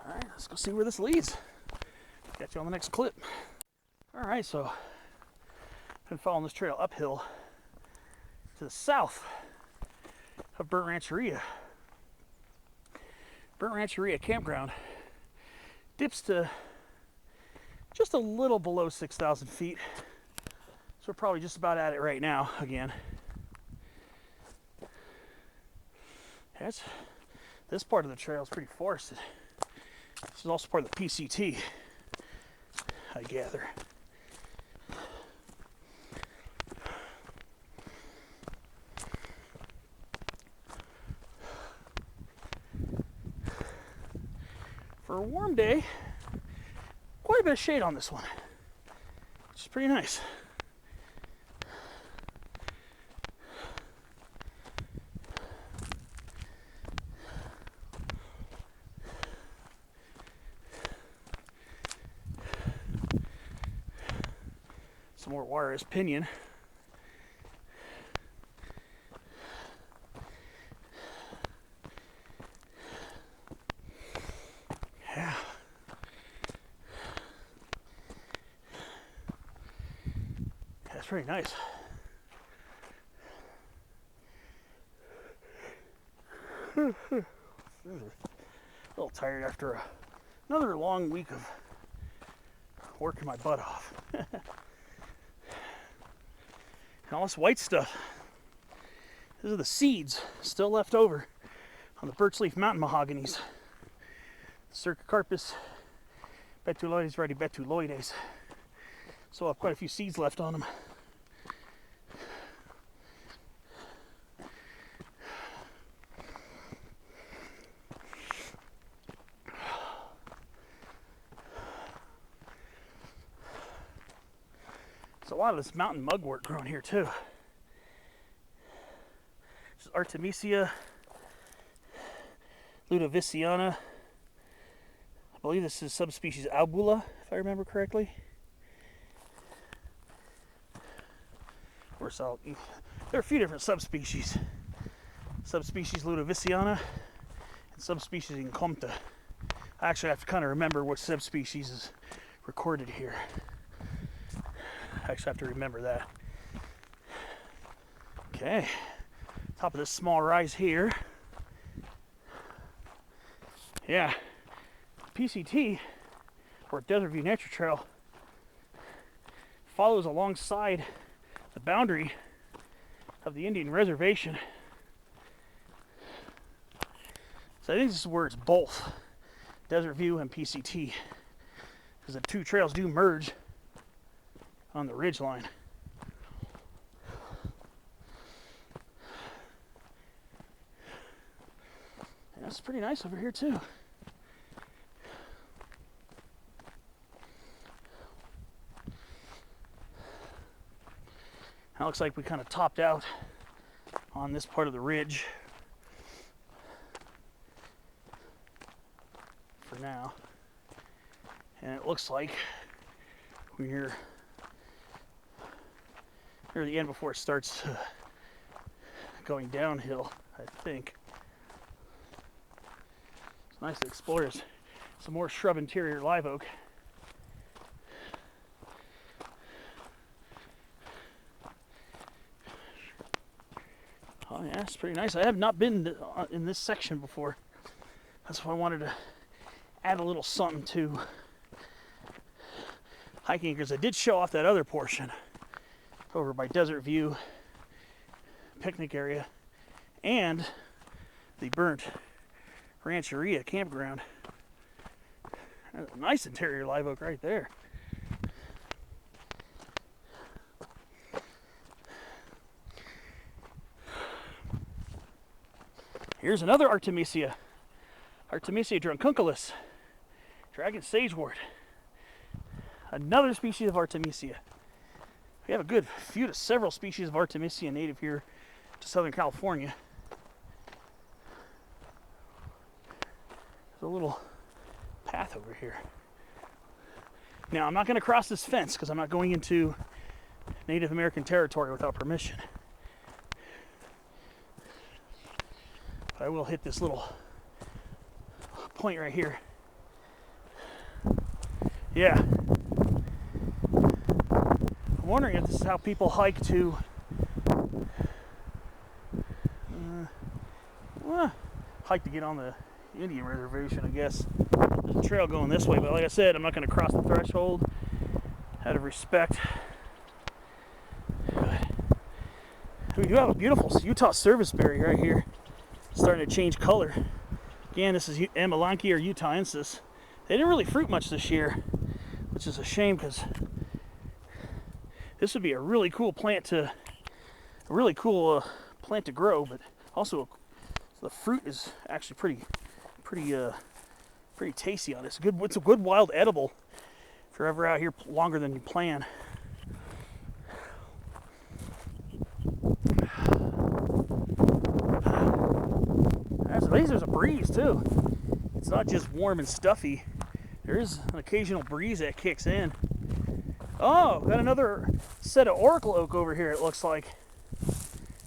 Alright, let's go see where this leads. Catch you on the next clip. Alright, so I've been following this trail uphill to the south of Burnt Rancheria. Burnt Rancheria Campground dips to just a little below 6,000 feet. So we're probably just about at it right now again. This part of the trail is pretty forested. This is also part of the PCT, I gather. For a warm day, quite a bit of shade on this one, which is pretty nice. Some more Juarez pinyon. Yeah. That's pretty nice. A little tired after another long week of working my butt off. And all this white stuff, these are the seeds still left over on the birch leaf mountain mahoganies. Cercocarpus betuloides betuloides. So I have quite a few seeds left on them. There's a lot of this mountain mugwort growing here too. This is Artemisia ludoviciana. I believe this is subspecies albula, if I remember correctly. Of course, there are a few different subspecies. Subspecies ludoviciana and subspecies incompta. I actually have to kind of remember what subspecies is recorded here. I actually have to remember that. Okay, top of this small rise here. Yeah, PCT, or Desert View Nature Trail, follows alongside the boundary of the Indian Reservation. So I think this is where it's both Desert View and PCT, because the two trails do merge on the ridge line. And that's pretty nice over here too. Now it looks like we kind of topped out on this part of the ridge for now. And it looks like we're near the end before it starts going downhill, I think. It's nice to explore some more shrub interior live oak. Oh yeah, it's pretty nice. I have not been in this section before. That's why I wanted to add a little something to hiking, because I did show off that other portion over by Desert View picnic area and the Burnt Rancheria Campground. That's a nice interior live oak right there. Here's another Artemisia. Artemisia druncunculus, dragon sagewort. Another species of Artemisia. We have a good few to several species of Artemisia native here to Southern California. There's a little path over here. Now, I'm not going to cross this fence because I'm not going into Native American territory without permission. But I will hit this little point right here. Yeah. I'm wondering if this is how people hike to hike to get on the Indian reservation, I guess. There's a trail going this way, but like I said, I'm not going to cross the threshold out of respect. We do have a beautiful Utah serviceberry right here, starting to change color. Again, this is Amelanchier or Utahensis. They didn't really fruit much this year, which is a shame, because this would be a really cool plant to grow, but also the fruit is actually pretty tasty on it. It's a good wild edible if you're ever out here longer than you plan. There's a breeze too. It's not just warm and stuffy. There is an occasional breeze that kicks in. Oh, got another set of oracle oak over here, it looks like.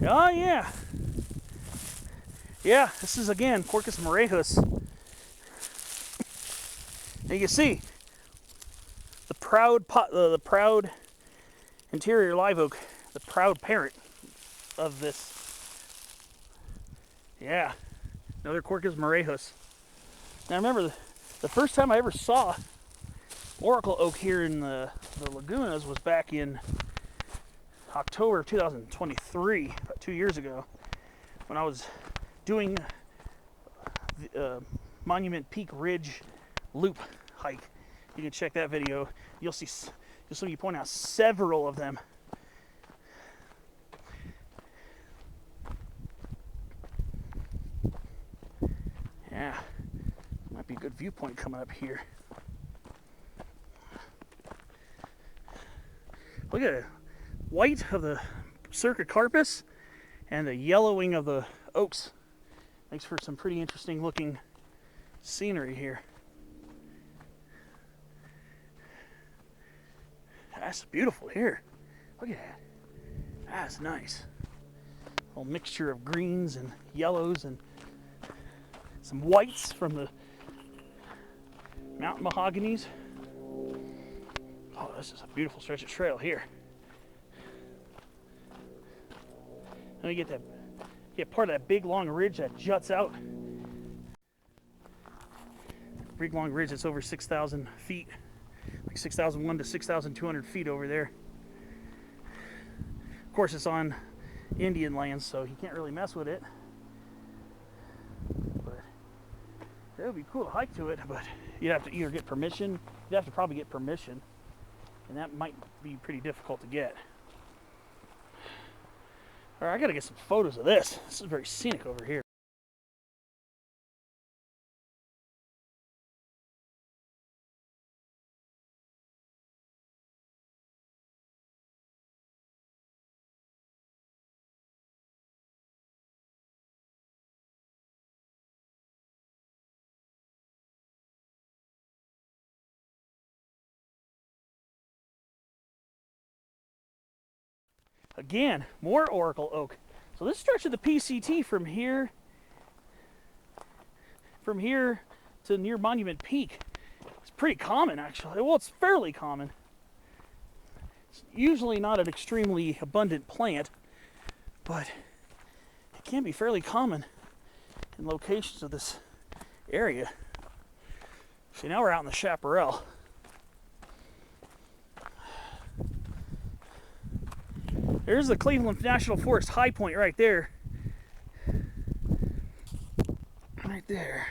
Oh yeah. Yeah, this is again Quercus morejus. And you can see the proud interior live oak, the proud parent of this. Yeah, another Quercus morejus. Now remember, the first time I ever saw oracle oak here in the Lagunas was back in October of 2023, about 2 years ago, when I was doing the Monument Peak Ridge Loop hike. You can check that video. You'll see me point out several of them. Yeah, might be a good viewpoint coming up here. Look at it. White of the Cercocarpus and the yellowing of the oaks. Makes for some pretty interesting looking scenery here. That's beautiful here. Look at that. That's nice. A little mixture of greens and yellows and some whites from the mountain mahoganies. Oh, this is a beautiful stretch of trail here. Let me get part of that big long ridge that juts out. Big long ridge that's over 6,000 feet, like 6,001 to 6,200 feet over there. Of course, it's on Indian lands, so you can't really mess with it. But it would be cool to hike to it, but you'd have to either get permission. You'd have to probably get permission, and that might be pretty difficult to get. All right, I gotta get some photos of this. This is very scenic over here. Again, more Oracle oak. So this stretch of the PCT from here to near Monument Peak is pretty common, actually. Well, it's fairly common. It's usually not an extremely abundant plant, but it can be fairly common in locations of this area. See, now we're out in the chaparral. There's the Cleveland National Forest high point right there. Right there.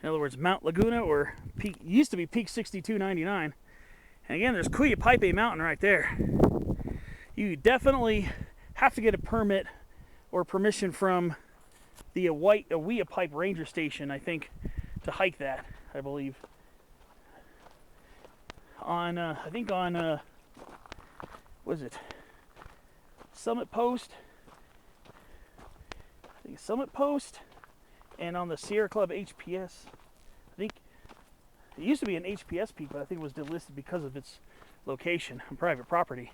In other words, Mount Laguna, or peak, used to be Peak 6299. And again, there's Cuyapipe Mountain right there. You definitely have to get a permit or permission from the Cuyapipe Ranger Station, I think, to hike that, I believe. On, I think on, what is it? Summit Post. I think Summit Post, and on the Sierra Club HPS. I think it used to be an HPS peak, but I think it was delisted because of its location on private property.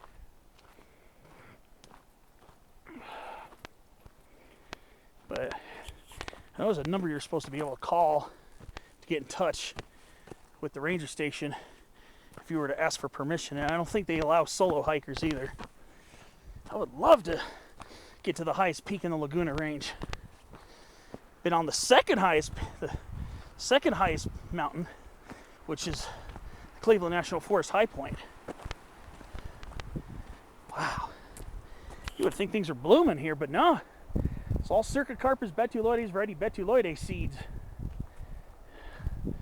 But I know there's a number you're supposed to be able to call to get in touch with the ranger station if you were to ask for permission, and I don't think they allow solo hikers either. I would love to get to the highest peak in the Laguna Range. Been on the second highest mountain, which is Cleveland National Forest High Point. Wow. You would think things are blooming here, but no. It's all Circocarpus betuloides variety betuloides seeds. And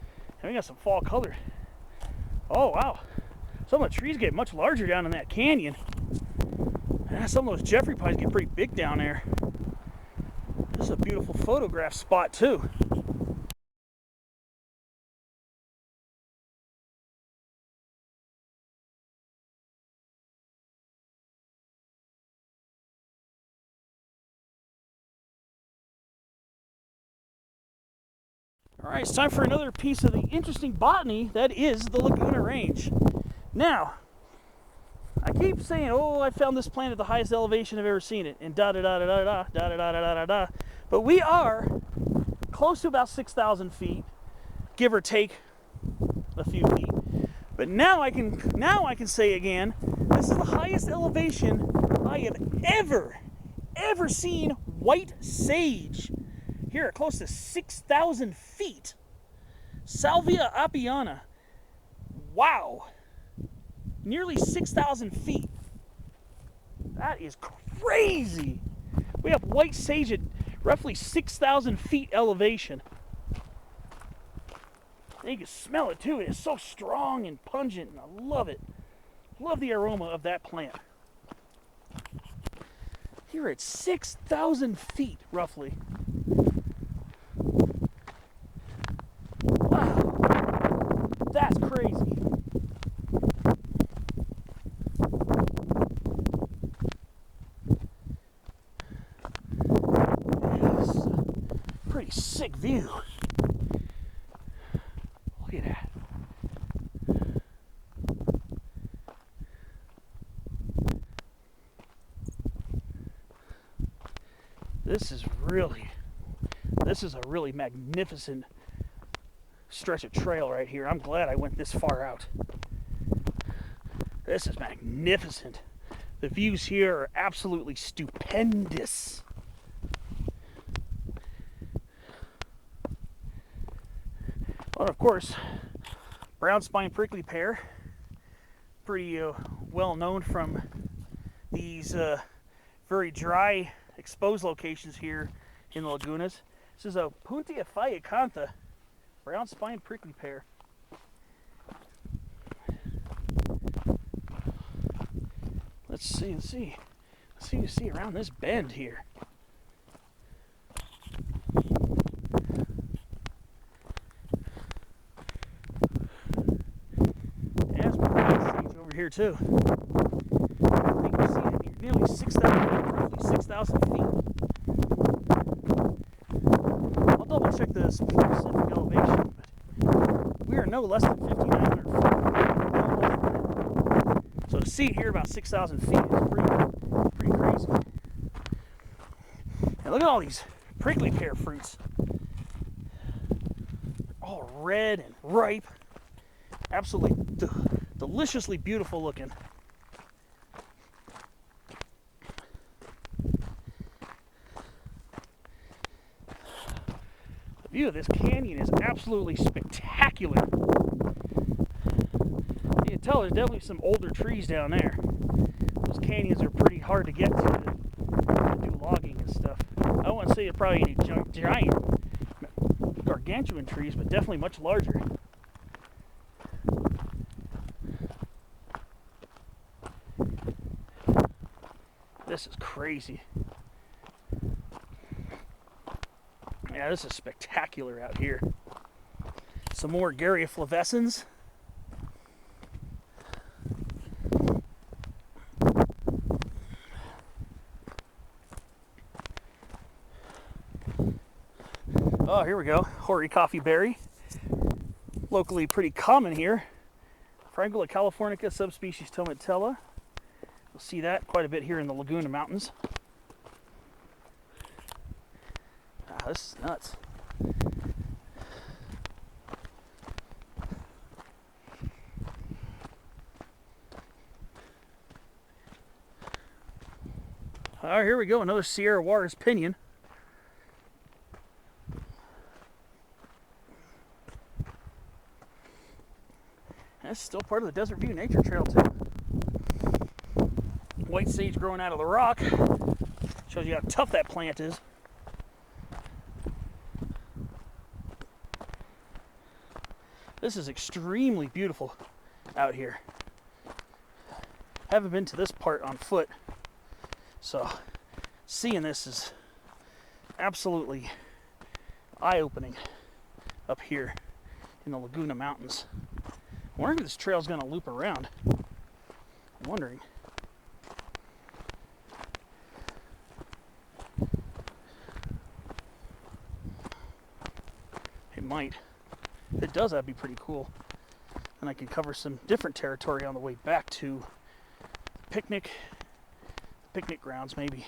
we got some fall color. Oh, wow. Some of the trees get much larger down in that canyon. Some of those Jeffrey pines get pretty big down there. This is a beautiful photograph spot too. All right, it's time for another piece of the interesting botany that is the Laguna Range. Now, I keep saying, oh, I found this plant at the highest elevation I've ever seen it, and da-da-da-da-da-da. But we are close to about 6,000 feet, give or take a few feet. But now I can say again, this is the highest elevation I have ever seen white sage. Here at close to 6,000 feet. Salvia apiana. Wow. Nearly 6,000 feet. That is crazy. We have white sage at roughly 6,000 feet elevation. And you can smell it too. It is so strong and pungent, and I love it. Love the aroma of that plant. Here at 6,000 feet, roughly. Wow. That's crazy. Pretty sick view. Look at that. This is a really magnificent stretch of trail right here. I'm glad I went this far out. This is magnificent. The views here are absolutely stupendous. Well, of course, brown spine prickly pear, pretty well known from these very dry exposed locations here in the lagunas. This is a Puntia fiacantha, brown spine prickly pear. Let's see around this bend here. Yeah, it's pretty sage over here too. I think you see it nearly 6,000 feet. I'll double check the specific elevation, but we are no less than 5,900 feet. So to see it here about 6,000 feet is pretty crazy. And look at all these prickly pear fruits. They're all red and ripe. Absolutely deliciously beautiful looking. The view of this canyon is absolutely spectacular. You can tell there's definitely some older trees down there. Those canyons are pretty hard to get to do logging and stuff. I don't want to say they're probably any giant gargantuan trees, but definitely much larger. This is crazy. Yeah, this is spectacular out here. Some more Garrya flavescens. Oh, here we go. Hoary coffee berry. Locally pretty common here. Frangula californica, subspecies tomatella. You'll see that quite a bit here in the Laguna Mountains. Ah, this is nuts. All right, here we go. Another Sierra Juarez pinyon. That's still part of the Desert View Nature Trail too. White sage growing out of the rock. Shows you how tough that plant is. This is extremely beautiful out here. Haven't been to this part on foot, so seeing this is absolutely eye-opening up here in the Laguna Mountains. I'm wondering if this trail is going to loop around. I'm wondering. It might. If it does, that'd be pretty cool. And I can cover some different territory on the way back to picnic grounds, maybe.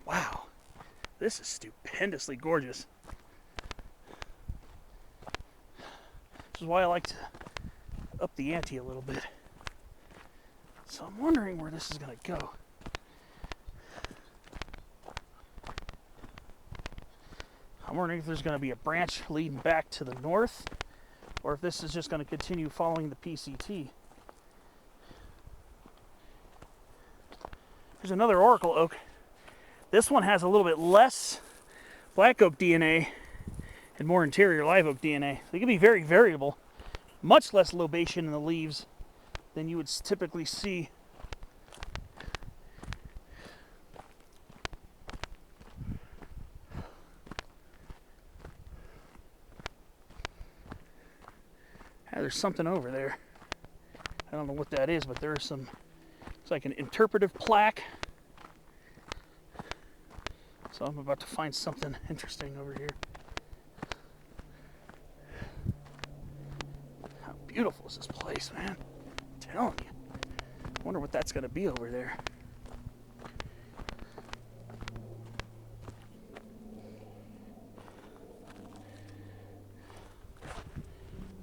Wow. This is stupendously gorgeous. This is why I like to up the ante a little bit. So I'm wondering where this is going to go. I'm wondering if there's going to be a branch leading back to the north, or if this is just going to continue following the PCT. There's another Oracle oak. This one has a little bit less black oak DNA and more interior live oak DNA. They can be very variable. Much less lobation in the leaves than you would typically see. There's something over there. I don't know what that is, but there's some, it's like an interpretive plaque. So I'm about to find something interesting over here. How beautiful is this place, man? I'm telling you. I wonder what that's going to be over there.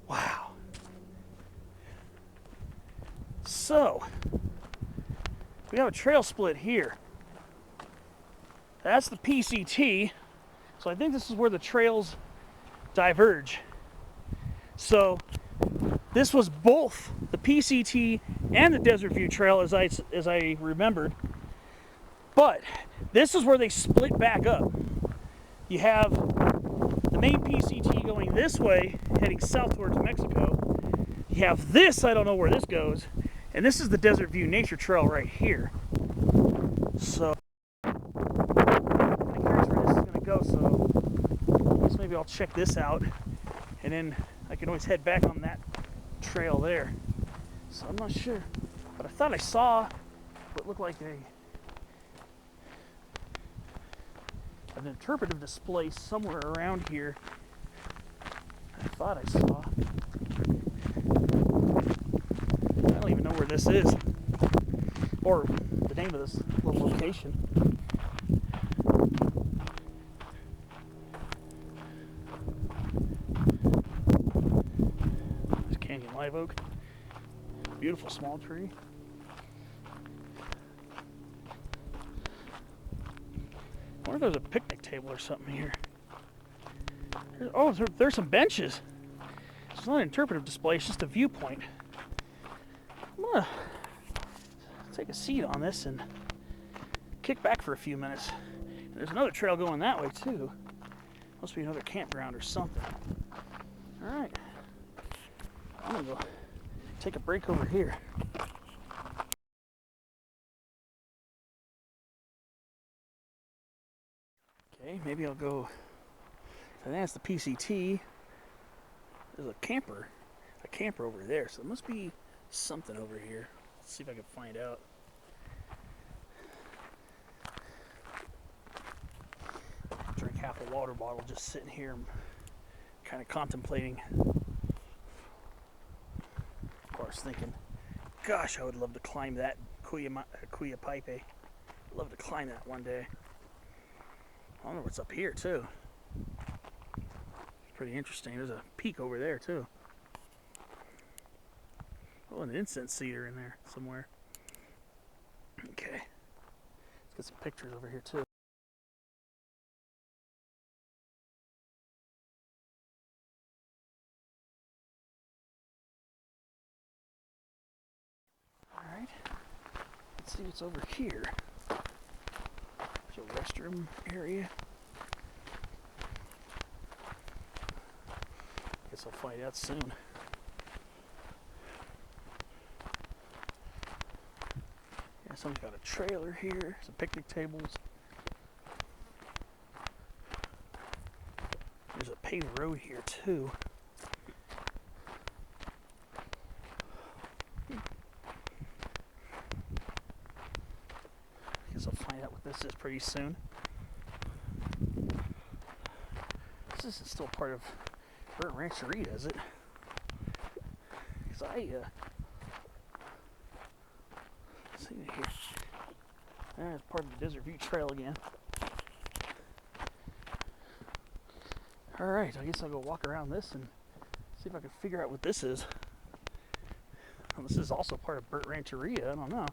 Wow. So, we have a trail split here. That's the PCT. So I think this is where the trails diverge. So this was both the PCT and the Desert View Trail as I remembered. But this is where they split back up. You have the main PCT going this way, heading south towards Mexico. You have this, I don't know where this goes, and this is the Desert View Nature Trail right here. So I'm kind of curious where this is going to go, so I guess maybe I'll check this out, and then I can always head back on that trail there. So I'm not sure, but I thought I saw what looked like an interpretive display somewhere around here. I thought I saw. I don't even know where this is, or the name of this little location. There's Canyon Live Oak. Beautiful small tree. I wonder if there's a picnic table or something here. There's some benches. It's not an interpretive display, it's just a viewpoint. I'm gonna take a seat on this and kick back for a few minutes. There's another trail going that way too. Must be another campground or something. Alright. I'm gonna go take a break over here. Okay, maybe I'll go. I think that's the PCT. There's a camper over there, so there must be something over here. Let's see if I can find out. Drink half a water bottle just sitting here, kind of contemplating. Of course, thinking, gosh, I would love to climb that Cuya Pipe. I'd love to climb that one day. I don't know what's up here too. It's pretty interesting. There's a peak over there too. Oh, an incense cedar in there somewhere. Okay. Let's get some pictures over here too. Alright. Let's see what's over here. There's a restroom area. Guess I'll find out soon. Yeah, someone's got a trailer here, some picnic tables. There's a paved road here too. Guess I'll find out what this is pretty soon. This is still part of Burnt Rancheria, is it? Because I see it here. There's part of the Desert View Trail again. Alright, I guess I'll go walk around this and see if I can figure out what this is. Well, this is also part of Burnt Rancheria, I don't know.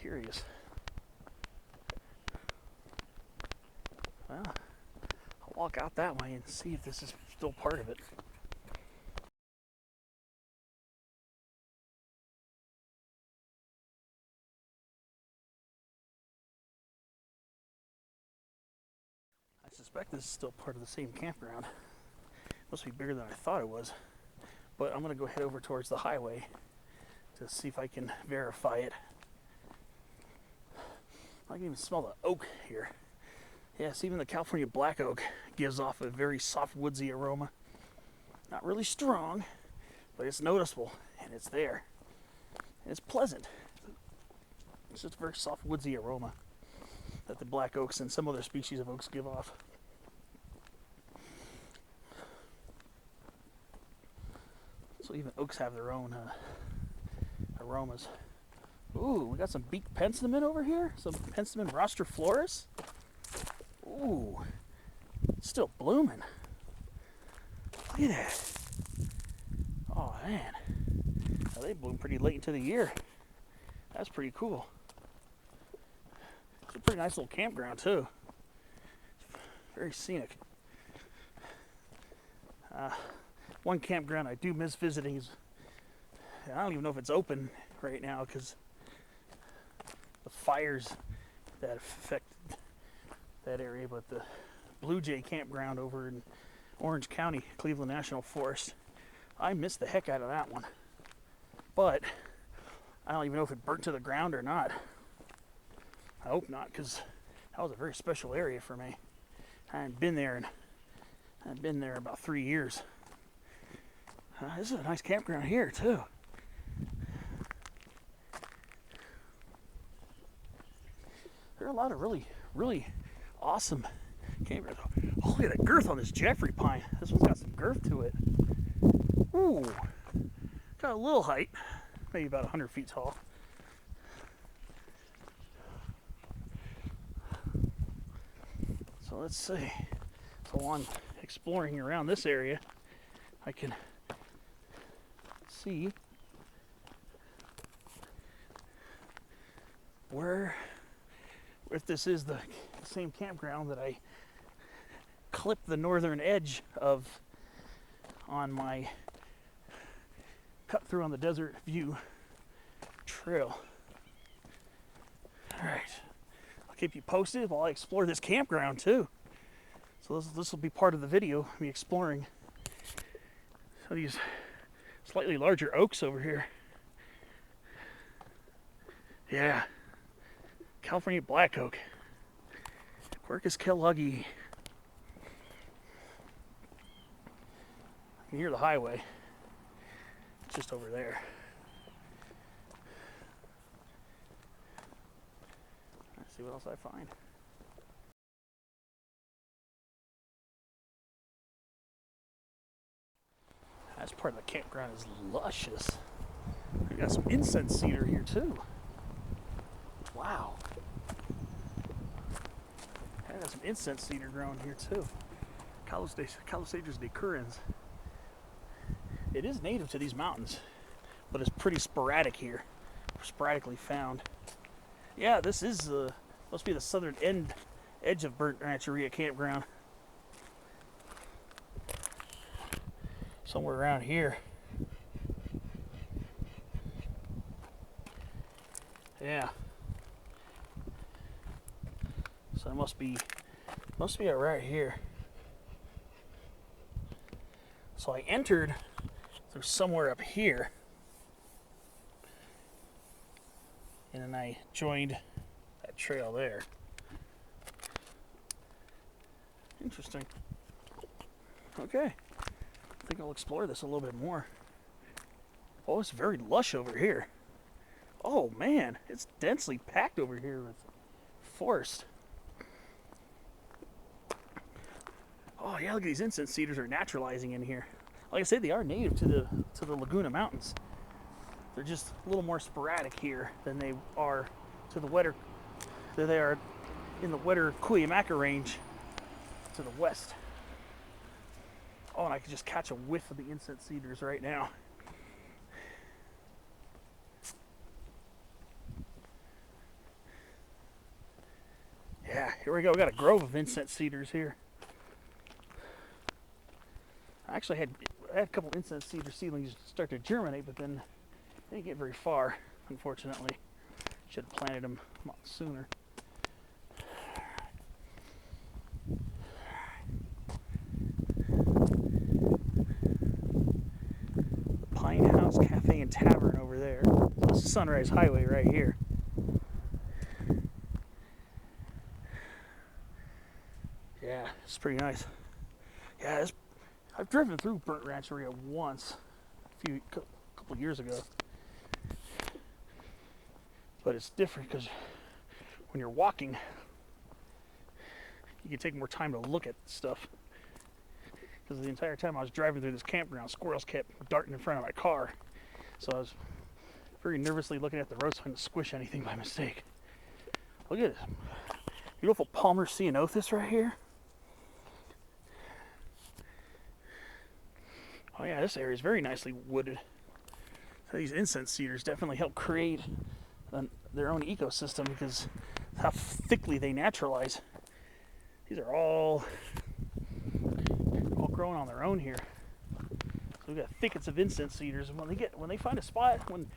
Curious. Well, I'll walk out that way and see if this is still part of it. I suspect this is still part of the same campground. Must be bigger than I thought it was. But I'm going to go head over towards the highway to see if I can verify it. I can even smell the oak here. Yes, even the California black oak gives off a very soft woodsy aroma. Not really strong, but it's noticeable and it's there. And it's pleasant. It's just a very soft woodsy aroma that the black oaks and some other species of oaks give off. So even oaks have their own aromas. Ooh, we got some beaked penstemon over here. Some penstemon rostriflorus. Ooh, it's still blooming. Look at that. Oh, Man, they bloom pretty late into the year. That's pretty cool. It's a pretty nice little campground too. Very scenic. One campground I do miss visiting is, I don't even know if it's open right now because the fires that affected that area, but the Blue Jay campground over in Orange County, Cleveland National Forest, I missed the heck out of that one. But I don't even know if it burnt to the ground or not. I hope not, because that was a very special area for me. I hadn't been there, and I've been there about 3 years. This is a nice campground here too. There are a lot of really awesome campgrounds. Oh, look at that girth on this Jeffrey pine. This one's got some girth to it. Ooh, got a little height, maybe about 100 feet tall. So let's see. So while I'm exploring around this area, I can see where, if this is the same campground that I clipped the northern edge of on my cut through on the Desert View trail. All right, I'll keep you posted while I explore this campground too. So this will be part of the video, me exploring some of these slightly larger oaks over here. Yeah, California black oak, Quercus kelloggi. You can hear the highway. It's just over there. Let's see what else I find. That's part of the campground is luscious. We got some incense cedar here too. Wow. I got some incense cedar growing here too. Calostages decurrens. It is native to these mountains, but it's pretty sporadic here. Sporadically found. Yeah, this is supposed to be the southern edge of Burnt Rancheria Campground. Somewhere around here. Yeah. So it must be right here. So I entered through somewhere up here, and then I joined that trail there. Interesting. Okay, I think I'll explore this a little bit more. Oh, it's very lush over here. Oh man, it's densely packed over here with forest. Oh yeah, look at these incense cedars are naturalizing in here. Like I said, they are native to the Laguna Mountains. They're just a little more sporadic here than they are to the wetter, than they are in the wetter Cuyamaca range to the west. Oh, and I can just catch a whiff of the incense cedars right now. Yeah, here we go. We got a grove of incense cedars here. I actually had a couple incense cedar seedlings start to germinate, but then they didn't get very far, unfortunately. Should have planted them a lot sooner. The Pine House Cafe and Tavern over there. This is Sunrise Highway right here. Yeah, it's pretty nice. Yeah, I've driven through Burnt Rancheria once, a couple years ago. But it's different because when you're walking, you can take more time to look at stuff. Because the entire time I was driving through this campground, squirrels kept darting in front of my car. So I was very nervously looking at the road so I didn't squish anything by mistake. Look at this beautiful Palmer ceanothus right here. Oh yeah, this area is very nicely wooded. So these incense cedars definitely help create their own ecosystem because how thickly they naturalize. These are all growing on their own here. So we've got thickets of incense cedars, and when they find a spot, when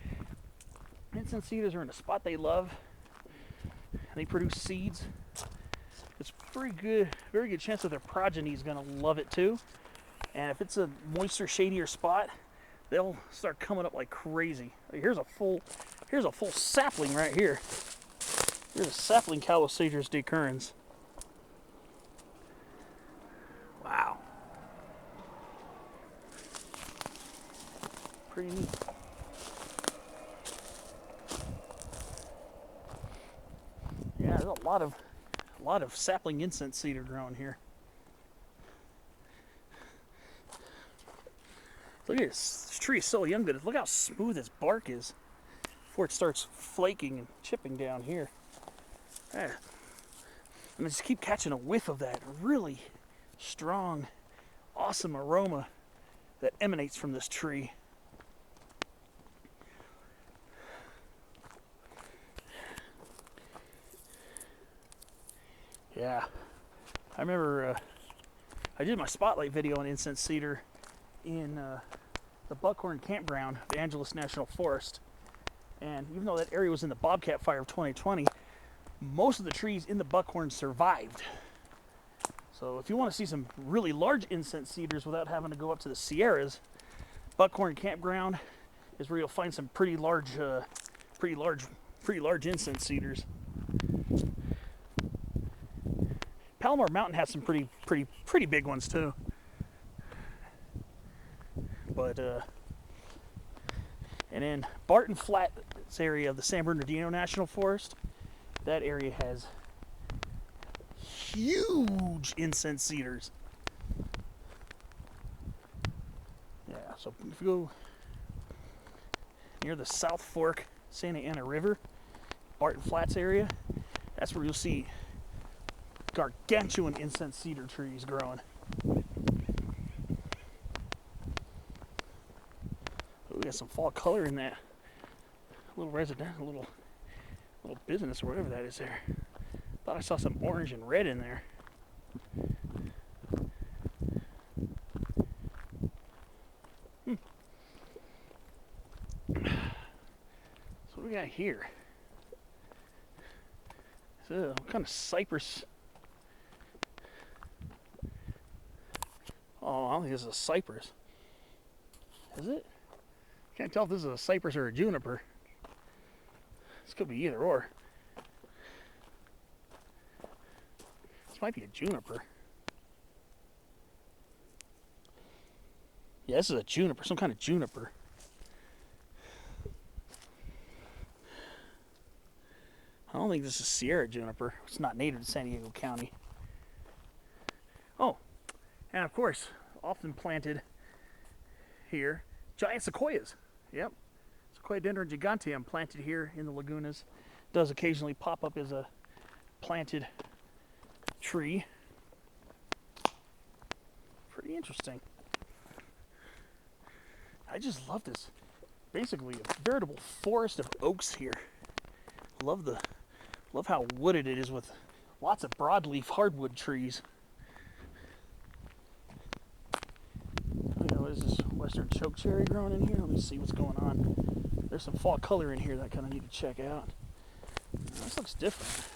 incense cedars are in a spot they love, and they produce seeds, it's very good chance that their progeny is going to love it too. And if it's a moister, shadier spot, they'll start coming up like crazy. Here's a full sapling right here. Here's a sapling Calocedrus decurrens. Wow. Pretty neat. Yeah, there's a lot of sapling incense cedar growing here. Look at this tree is so young, but look how smooth its bark is before it starts flaking and chipping down here. Yeah. And I just keep catching a whiff of that really strong, awesome aroma that emanates from this tree. Yeah, I remember I did my spotlight video on incense cedar in the Buckhorn Campground, the Angeles National Forest. And even though that area was in the Bobcat Fire of 2020, most of the trees in the Buckhorn survived. So if you want to see some really large incense cedars without having to go up to the Sierras, Buckhorn Campground is where you'll find some pretty large incense cedars. Palomar Mountain has some pretty big ones too. But and in Barton Flats area of the San Bernardino National Forest, that area has huge incense cedars. Yeah, so if you go near the South Fork Santa Ana River, Barton Flats area, that's where you'll see gargantuan incense cedar trees growing. We got some fall color in that little little business or whatever that is there. Thought I saw some orange and red in there. So what do we got here? So what kind of cypress? Oh, I don't think this is a cypress. Is it? Can't tell if this is a cypress or a juniper. This could be either or. This might be a juniper. Yeah, this is a juniper, some kind of juniper. I don't think this is Sierra juniper. It's not native to San Diego County. Oh, and of course, often planted here, giant sequoias. Yep, Sequoiadendron giganteum planted here in the Lagunas. Does occasionally pop up as a planted tree. Pretty interesting. I just love this. Basically a veritable forest of oaks here. Love how wooded it is with lots of broadleaf hardwood trees. What is this western chokecherry growing in here? Let me see what's going on. There's some fall color in here that I kind of need to check out. This looks different.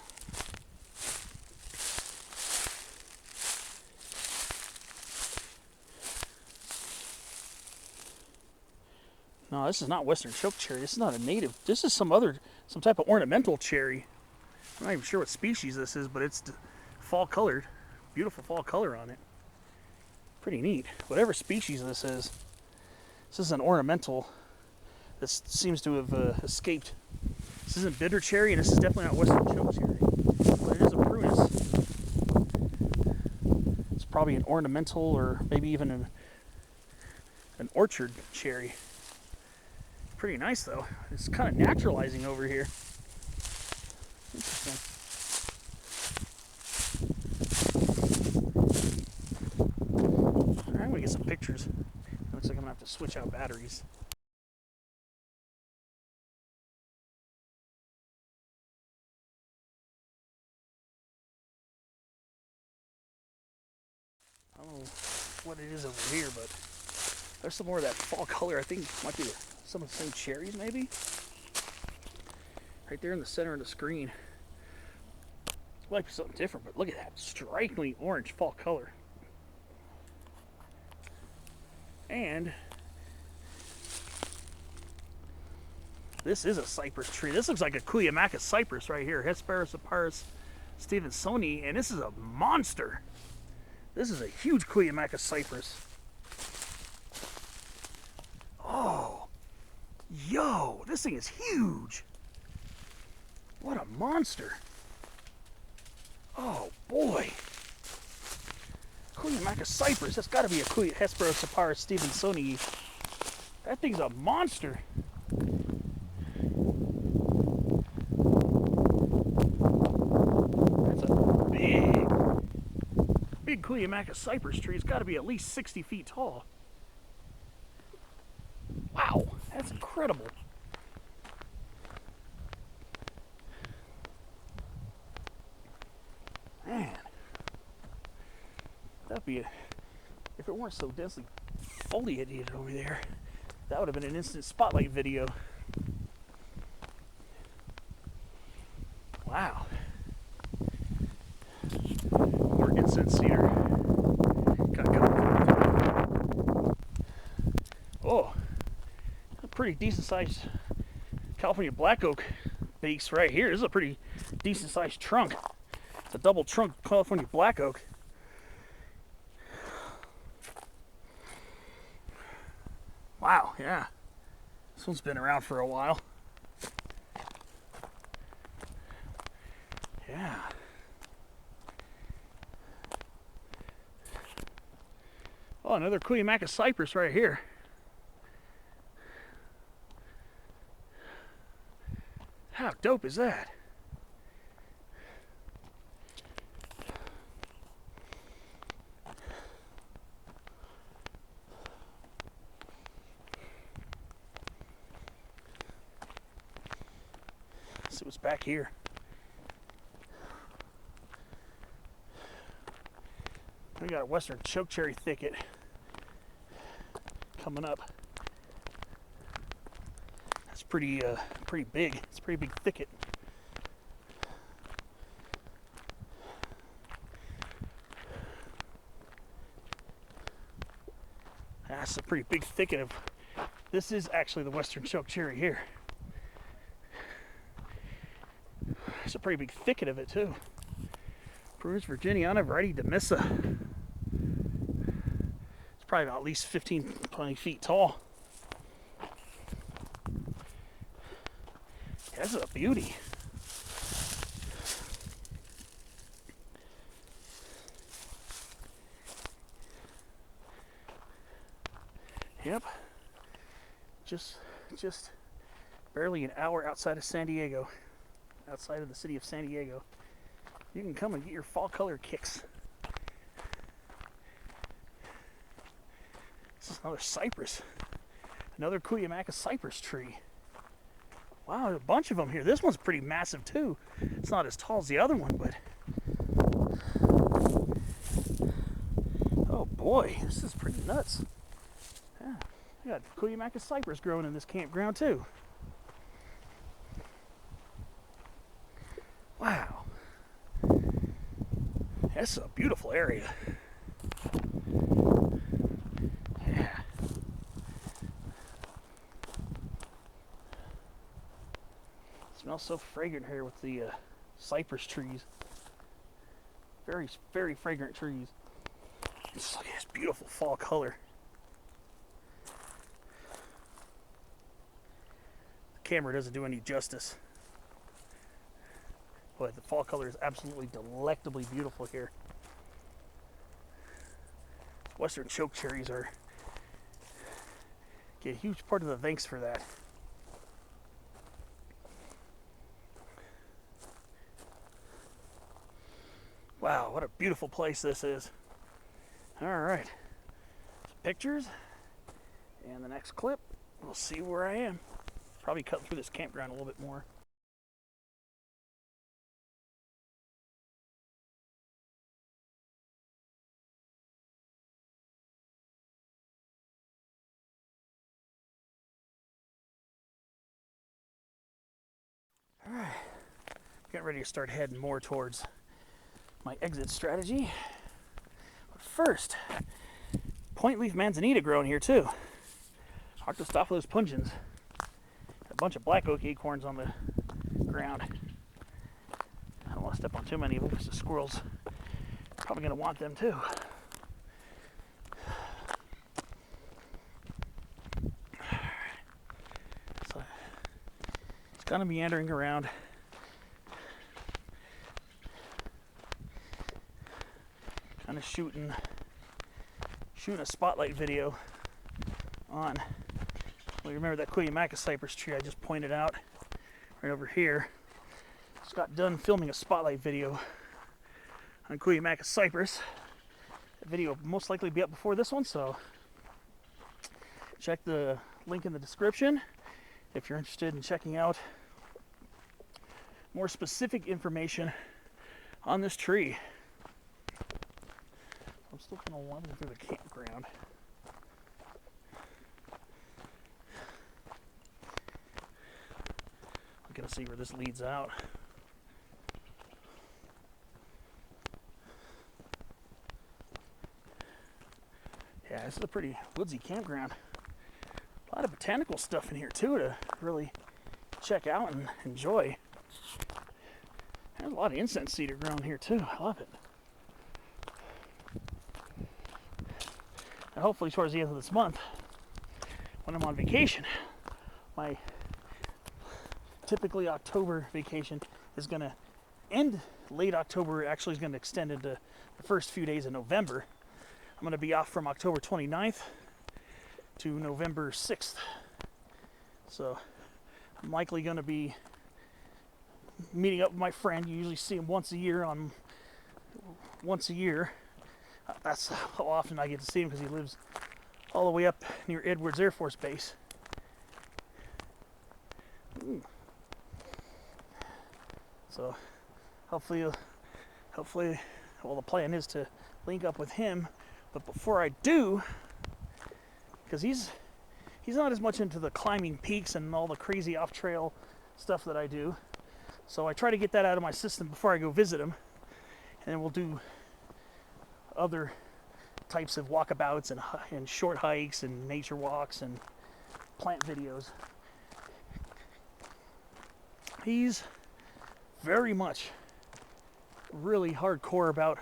No, this is not western chokecherry. This is not a native. This is some type of ornamental cherry. I'm not even sure what species this is, but it's fall colored. Beautiful fall color on it. Pretty neat. Whatever species this is an ornamental. This seems to have escaped. This isn't bitter cherry, and this is definitely not western chokecherry, but it is a prunus. It's probably an ornamental or maybe even an orchard cherry. Pretty nice though. It's kind of naturalizing over here. Interesting. Alright, I'm gonna get some pictures. Looks like I'm switch out batteries. I don't know what it is over here, but there's some more of that fall color. I think it might be some of the same cherries, maybe. Right there in the center of the screen. It might be something different, but look at that strikingly orange fall color. And this is a cypress tree. This looks like a Cuyamaca cypress right here. Hesperocyparis stevensonii, and this is a monster. This is a huge Cuyamaca cypress. Oh, yo, this thing is huge. What a monster. Oh boy. Cuyamaca cypress, that's got to be a Hesperocyparis stevensonii. That thing's a monster. That's a big Cuyamaca cypress tree. It's got to be at least 60 feet tall. Wow, that's incredible. Man, that'd be if it weren't so densely foliated over there, that would have been an instant spotlight video. Wow. More incense cedar. Oh, a pretty decent sized California black oak base right here. This is a pretty decent sized trunk. It's a double trunk California black oak. Wow, yeah. This one's been around for a while. Yeah. Oh, another Cuyamaca cypress right here. How dope is that? It was back here. We got a western chokecherry thicket coming up. That's pretty big. It's a pretty big thicket. That's a pretty big thicket of. This is actually the western chokecherry here. It's a pretty big thicket of it too. Purus virginiana, variety demissa. It's probably about at least 15, 20 feet tall. That's a beauty. Yep. Just barely an hour outside of San Diego. Outside of the city of San Diego. You can come and get your fall color kicks. This is another cypress. Another Cuyamaca cypress tree. Wow, there's a bunch of them here. This one's pretty massive too. It's not as tall as the other one, but... oh boy, this is pretty nuts. Yeah, we got Cuyamaca cypress growing in this campground too. Wow. That's a beautiful area. Yeah. It smells so fragrant here with the cypress trees. Very, very fragrant trees. Just look at this beautiful fall color. The camera doesn't do any justice. But the fall color is absolutely delectably beautiful here. Western chokecherries get a huge part of the thanks for that. Wow, what a beautiful place this is. All right, pictures And the next clip, we'll see where I am. Probably cut through this campground a little bit more. All right, getting ready to start heading more towards my exit strategy. But first, point leaf manzanita growing here too. Arctostaphylos pungens. A bunch of black oak acorns on the ground. I don't want to step on too many of them because the squirrels are probably going to want them too. So it's going to be meandering around. Kind of shooting a spotlight video on, well, you remember that Cuyamaca cypress tree I just pointed out right over here. Just got done filming a spotlight video on Cuyamaca cypress. That video will most likely be up before this one, so check the link in the description if you're interested in checking out more specific information on this tree. I'm still kind of wandering through the campground. I'm gonna see where this leads out. Yeah, this is a pretty woodsy campground. A lot of botanical stuff in here too to really check out and enjoy. There's a lot of incense cedar growing here too. I love it. And hopefully towards the end of this month, when I'm on vacation, my typically October vacation is going to end late October. Actually, is going to extend into the first few days of November. I'm going to be off from October 29th to November 6th. So I'm likely going to be meeting up with my friend. You usually see him once a year. That's how often I get to see him because he lives all the way up near Edwards Air Force Base. Ooh. So hopefully, well, the plan is to link up with him. But before I do, because he's not as much into the climbing peaks and all the crazy off-trail stuff that I do, so I try to get that out of my system before I go visit him, and then we'll do other types of walkabouts and short hikes and nature walks and plant videos. He's very much really hardcore about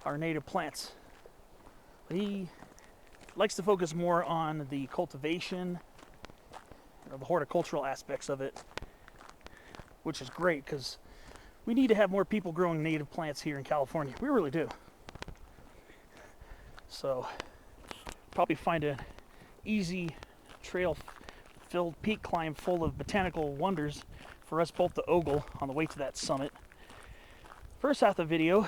our native plants. He likes to focus more on the cultivation, the horticultural aspects of it, which is great because we need to have more people growing native plants here in California. We really do. So probably find an easy trail-filled peak climb full of botanical wonders for us both to ogle on the way to that summit. First half of the video,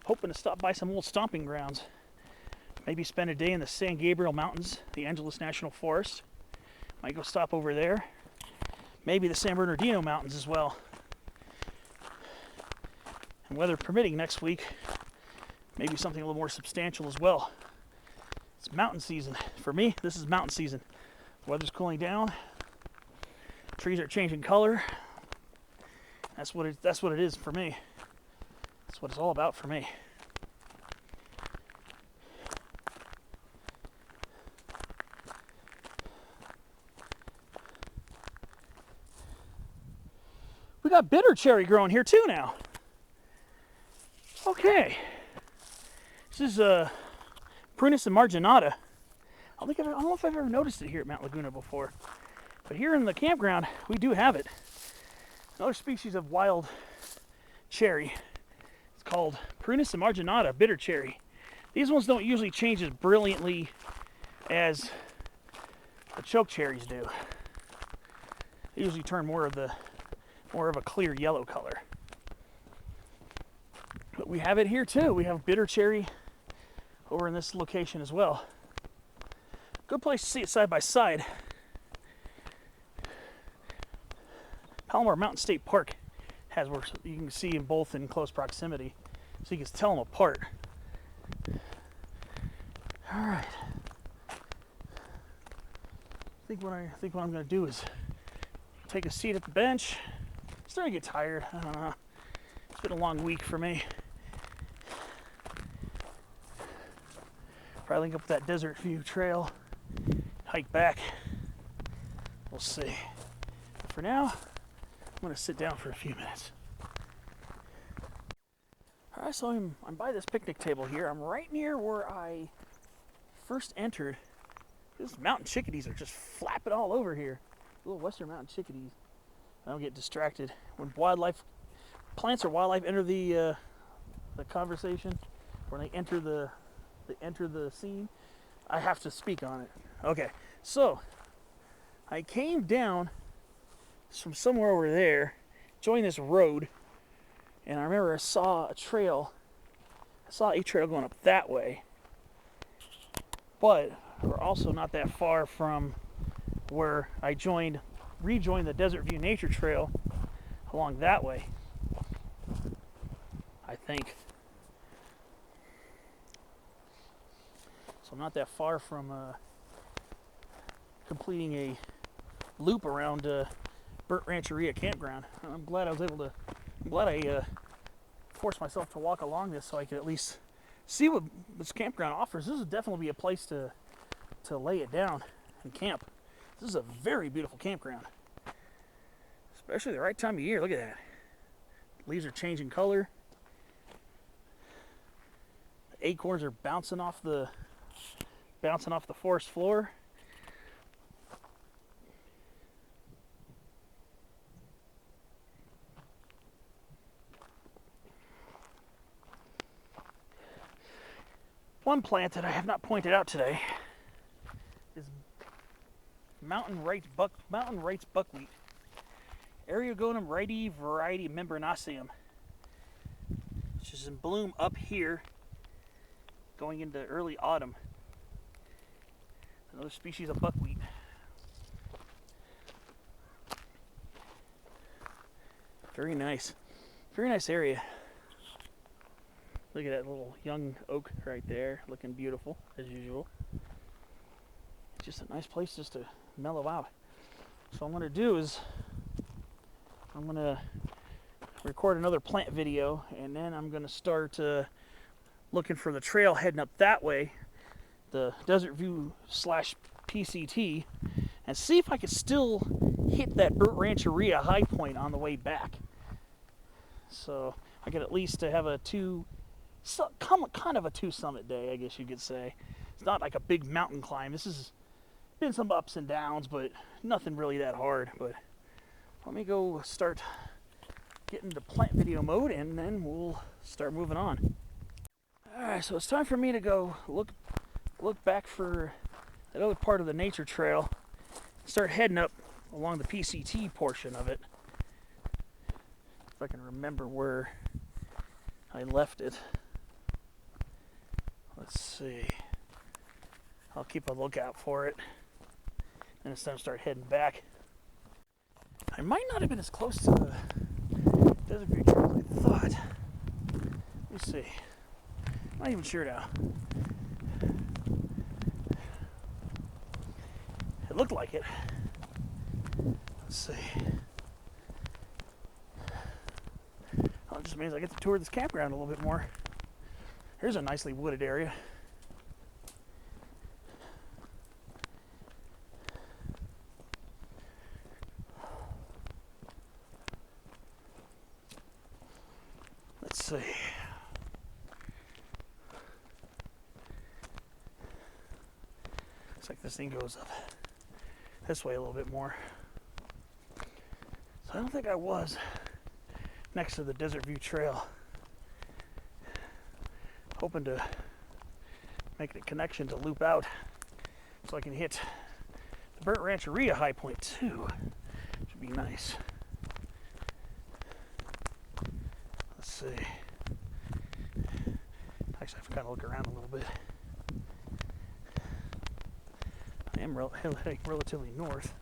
hoping to stop by some old stomping grounds. Maybe spend a day in the San Gabriel Mountains, the Angeles National Forest. Might go stop over there. Maybe the San Bernardino Mountains as well. And weather permitting next week, maybe something a little more substantial as well. It's mountain season. For me, this is mountain season. The weather's cooling down. Trees are changing color. That's what it is for me. That's what it's all about for me. We got bitter cherry growing here too now. Okay. This is Prunus marginata. I don't know if I've ever noticed it here at Mount Laguna before. But here in the campground, we do have it. Another species of wild cherry. It's called Prunus marginata, bitter cherry. These ones don't usually change as brilliantly as the choke cherries do. They usually turn more of a clear yellow color. But we have it here too. We have bitter cherry over in this location as well. Good place to see it side by side. Palomar Mountain State Park has where you can see them both in close proximity, so you can tell them apart. All right. I think what I'm going to do is take a seat at the bench. I'm starting to get tired. I don't know. It's been a long week for me. Probably link up that Desert View Trail, hike back. We'll see. But for now, I'm going to sit down for a few minutes. All right, so I'm by this picnic table here. I'm right near where I first entered. These mountain chickadees are just flapping all over here. Little western mountain chickadees. I don't get distracted when plants or wildlife enter the conversation, when they enter the scene. I have to speak on it. Okay, so I came down from somewhere over there, joined this road, and I remember I saw a trail going up that way. But we're also not that far from where I rejoined the Desert View Nature Trail along that way, I think. So I'm not that far from completing a loop around Burnt Rancheria Campground. I'm glad I forced myself to walk along this so I could at least see what this campground offers. This would definitely be a place to lay it down and camp. This is a very beautiful campground, especially the right time of year. Look at that. Leaves are changing color. The acorns are bouncing off the forest floor. One plant that I have not pointed out today is Mountain Rights buckwheat, Eriogonum righti variety membranaceum, which is in bloom up here, going into early autumn. Another species of buckwheat. Very nice area. Look at that little young oak right there, looking beautiful as usual. Just a nice place just to mellow out. So what I'm going to do is I'm going to record another plant video, and then I'm going to start looking for the trail heading up that way, the Desert View / PCT, and see if I can still hit that Burnt Rancheria high point on the way back. So I could at least have kind of a two-summit day, I guess you could say. It's not like a big mountain climb. This has been some ups and downs, but nothing really that hard. But let me go start getting into plant video mode, and then we'll start moving on. Alright, so it's time for me to go look back for that other part of the nature trail. Start heading up along the PCT portion of it. If I can remember where I left it. Let's see. I'll keep a lookout for it. And it's time to start heading back. I might not have been as close to the Desert View Trail as I thought. Let me see. I'm not even sure now. It looked like it. Let's see. Well, it just means I get to tour this campground a little bit more. Here's a nicely wooded area. Let's see. Looks like this thing goes up this way a little bit more. So I don't think I was next to the Desert View Trail. Hoping to make a connection to loop out so I can hit the Burnt Rancheria high point too. Which would be nice. Let's see. Actually, I have to kind of look around a little bit. am heading relatively north.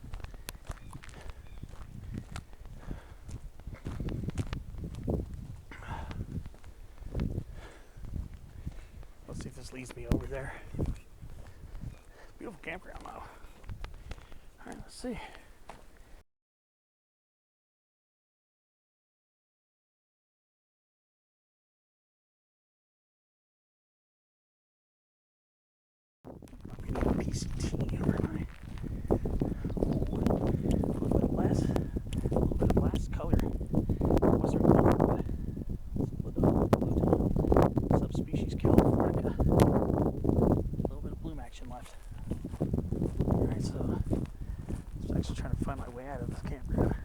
Let's see if this leads me over there. Beautiful campground though. Alright, let's see. We need a PCT, aren't I? A little bit of blast color. Western blue, subspecies California. A little bit of bloom action left. Alright, so I'm actually trying to find my way out of this campground.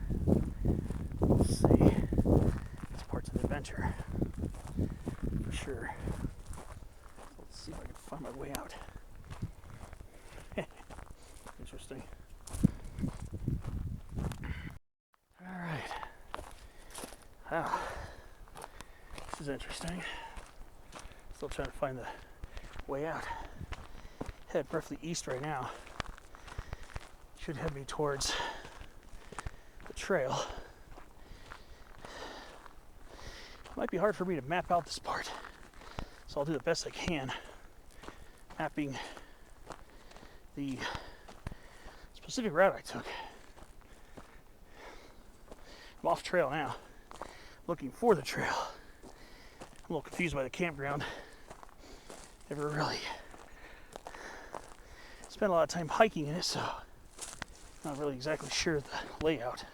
Let's see. It's parts of the adventure. For sure. Let's see if I can find my way out. Interesting. Alright. Wow. This is interesting. Still trying to find the way out. Head roughly east right now. Should head me towards the trail. It might be hard for me to map out this part, so I'll do the best I can mapping the specific route I took. I'm off trail now, looking for the trail. I'm a little confused by the campground. Never really spent a lot of time hiking in it, so not really exactly sure the layout.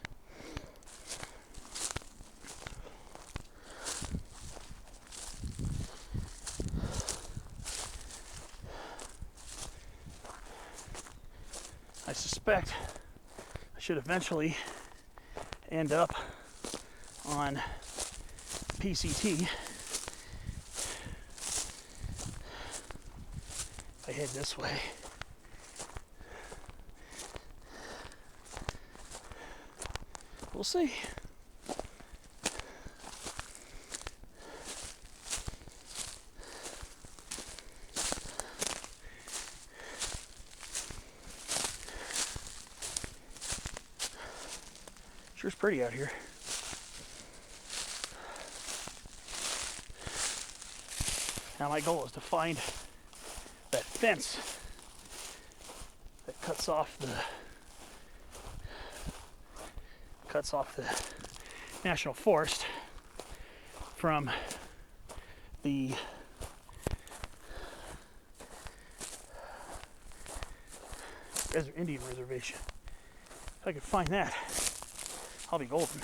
I suspect I should eventually end up on PCT. If I head this way. We'll see. Sure's pretty out here. Now my goal is to find that fence that cuts off the national forest from the Indian reservation. If I can find that, I'll be golden.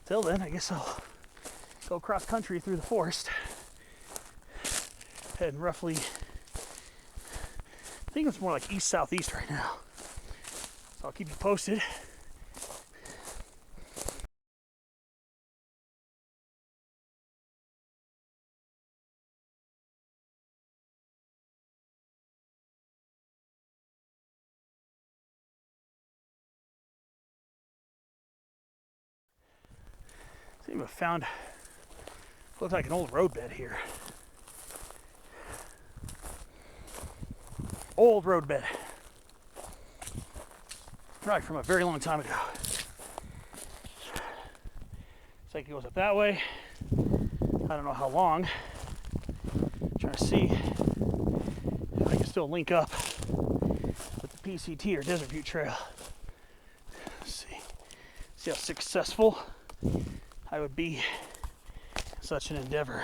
Till then, I guess I'll go cross country through the forest, heading roughly, I think it's more like east-southeast right now. So I'll keep you posted. Seem to have found, looks like an old roadbed here. Old roadbed. Right, from a very long time ago. Looks like it goes up that way. I don't know how long. I'm trying to see if I can still link up with the PCT or Desert View Trail. Let's see how successful I would be in such an endeavor.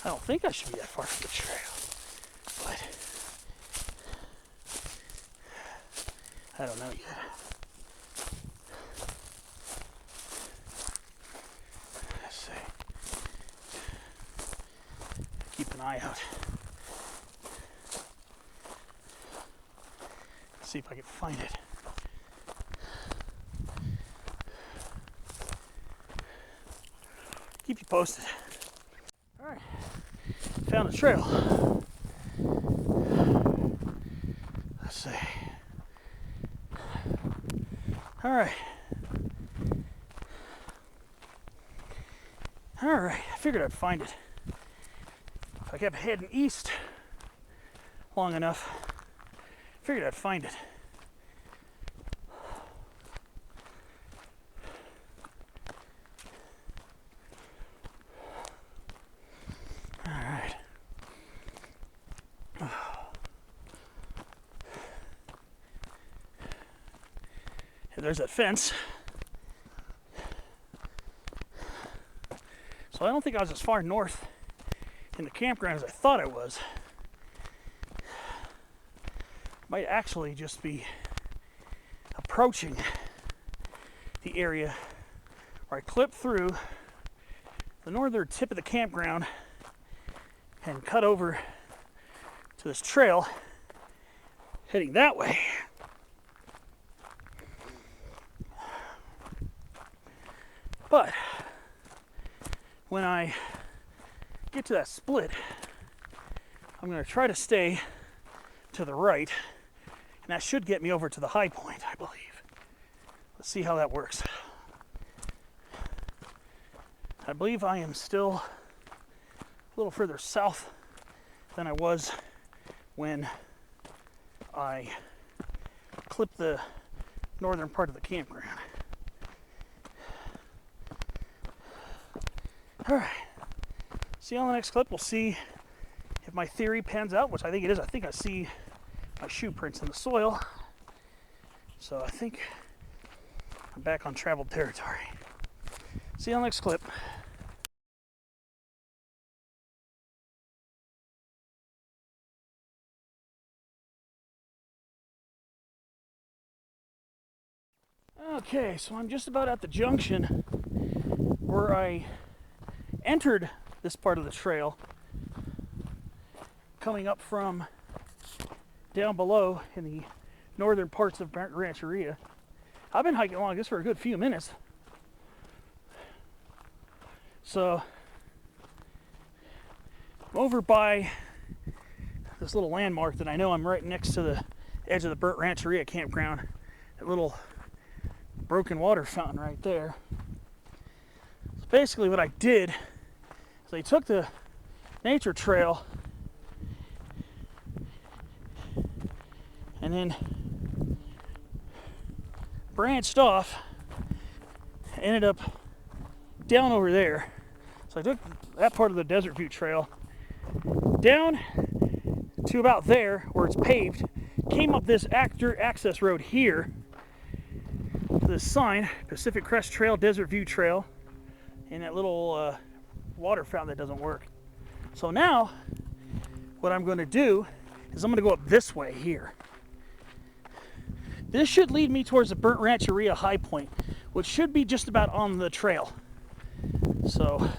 I don't think I should be that far from the trail, but I don't know yet. Let's see. Keep an eye out. See if I can find it. Keep you posted. All right, found a trail. Let's see. All right. All right, I figured I'd find it. If I kept heading east long enough, I figured I'd find it. All right. There's that fence. So I don't think I was as far north in the campground as I thought I was. Might actually just be approaching the area where I clipped through the northern tip of the campground and cut over to this trail heading that way. But when I get to that split, I'm going to try to stay to the right, and that should get me over to the high point, I believe. Let's see how that works. I believe I am still a little further south than I was when I clipped the northern part of the campground. All right, see you on the next clip. We'll see if my theory pans out, which I think it is. I think I see my shoe prints in the soil. So I think I'm back on traveled territory. See you on the next clip. Okay, so I'm just about at the junction where I entered this part of the trail, coming up from down below in the northern parts of Burnt Rancheria. I've been hiking along this for a good few minutes. So I'm over by this little landmark that I know I'm right next to the edge of the Burnt Rancheria campground. That little broken water fountain right there. So basically what I did is I took the nature trail and then branched off, ended up down over there. So I took that part of the Desert View Trail down to about there where it's paved, came up this access road here to this sign, Pacific Crest Trail, Desert View Trail, and that little water fountain that doesn't work. So now what I'm going to do is I'm going to go up this way here. This should lead me towards the Burnt Rancheria high point, which should be just about on the trail. So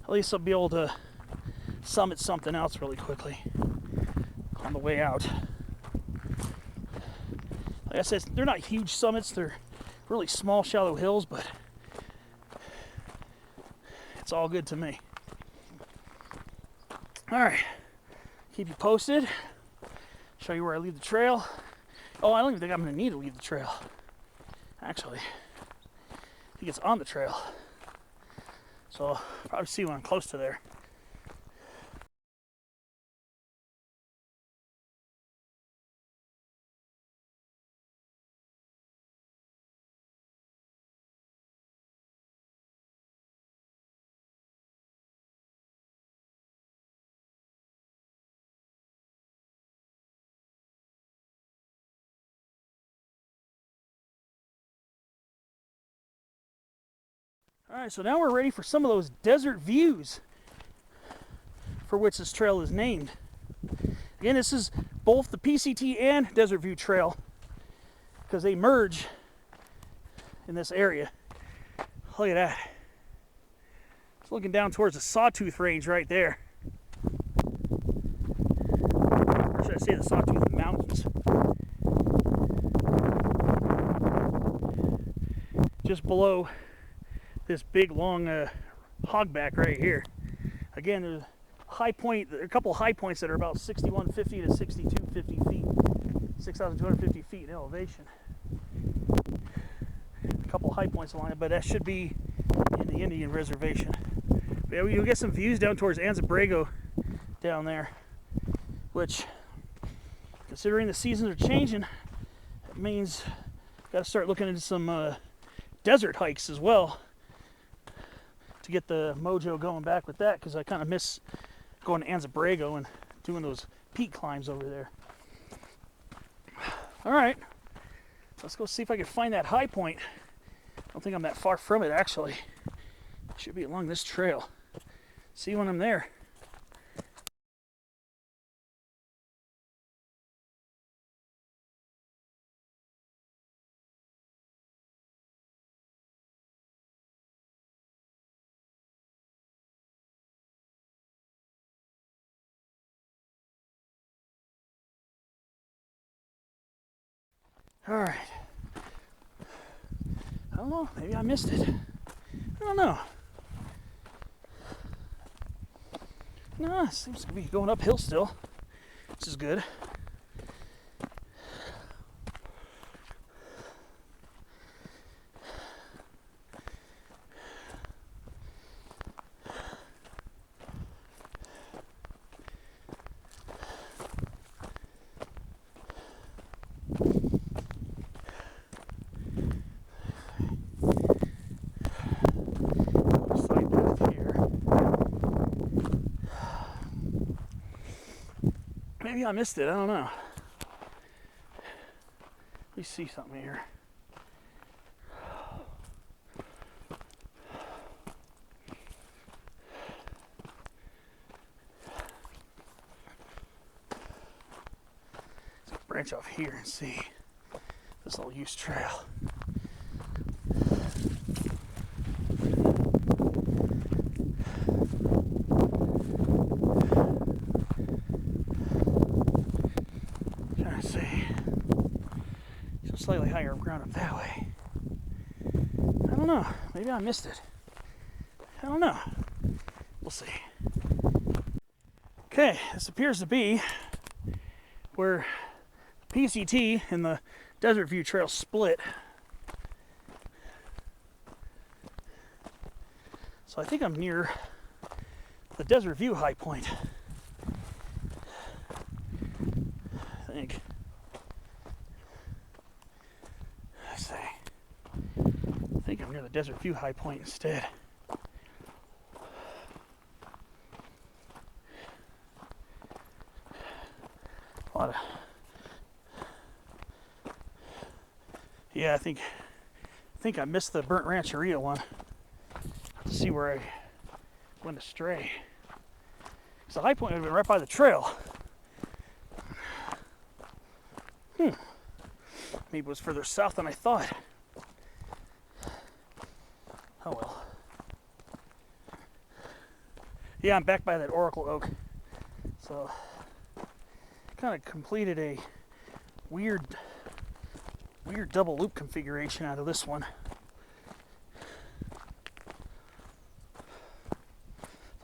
at least I'll be able to summit something else really quickly on the way out. Like I said, they're not huge summits, they're really small, shallow hills, but it's all good to me. All right, keep you posted, show you where I leave the trail. Oh, I don't even think I'm going to need to leave the trail. Actually, I think it's on the trail. So I'll probably see when I'm close to there. All right, so now we're ready for some of those desert views for which this trail is named. Again, this is both the PCT and Desert View Trail because they merge in this area. Look at that. It's looking down towards the Sawtooth Range right there. Or should I say the Sawtooth Mountains. Just below this big long hogback right here. Again, there's a couple high points that are about 6150 to 6250 feet, 6,250 feet in elevation. A couple high points along it, but that should be in the Indian reservation. But yeah, you'll get some views down towards Anza-Borrego down there, which, considering the seasons are changing, it means got to start looking into some desert hikes as well to get the mojo going back with that, because I kind of miss going to Anza-Borrego and doing those peak climbs over there. All right, let's go see if I can find that high point. I don't think I'm that far from it, actually. It should be along this trail. See you when I'm there. All right. I don't know, maybe I missed it. I don't know. No, it seems to be going uphill still, which is good. Maybe I missed it, I don't know. Let me see something here. Let's branch off here and see this little used trail. Slightly higher ground up that way. I don't know. Maybe I missed it. I don't know. We'll see. Okay, this appears to be where PCT and the Desert View Trail split. So I think I'm near the Desert View high point. I think. I think I'm near the Desert View high point instead. Yeah, I think I missed the Burnt Rancheria one. Let's see where I went astray. Because the high point would have been right by the trail. Maybe it was further south than I thought. Oh well. Yeah, I'm back by that Oracle Oak. So, kind of completed a weird double loop configuration out of this one.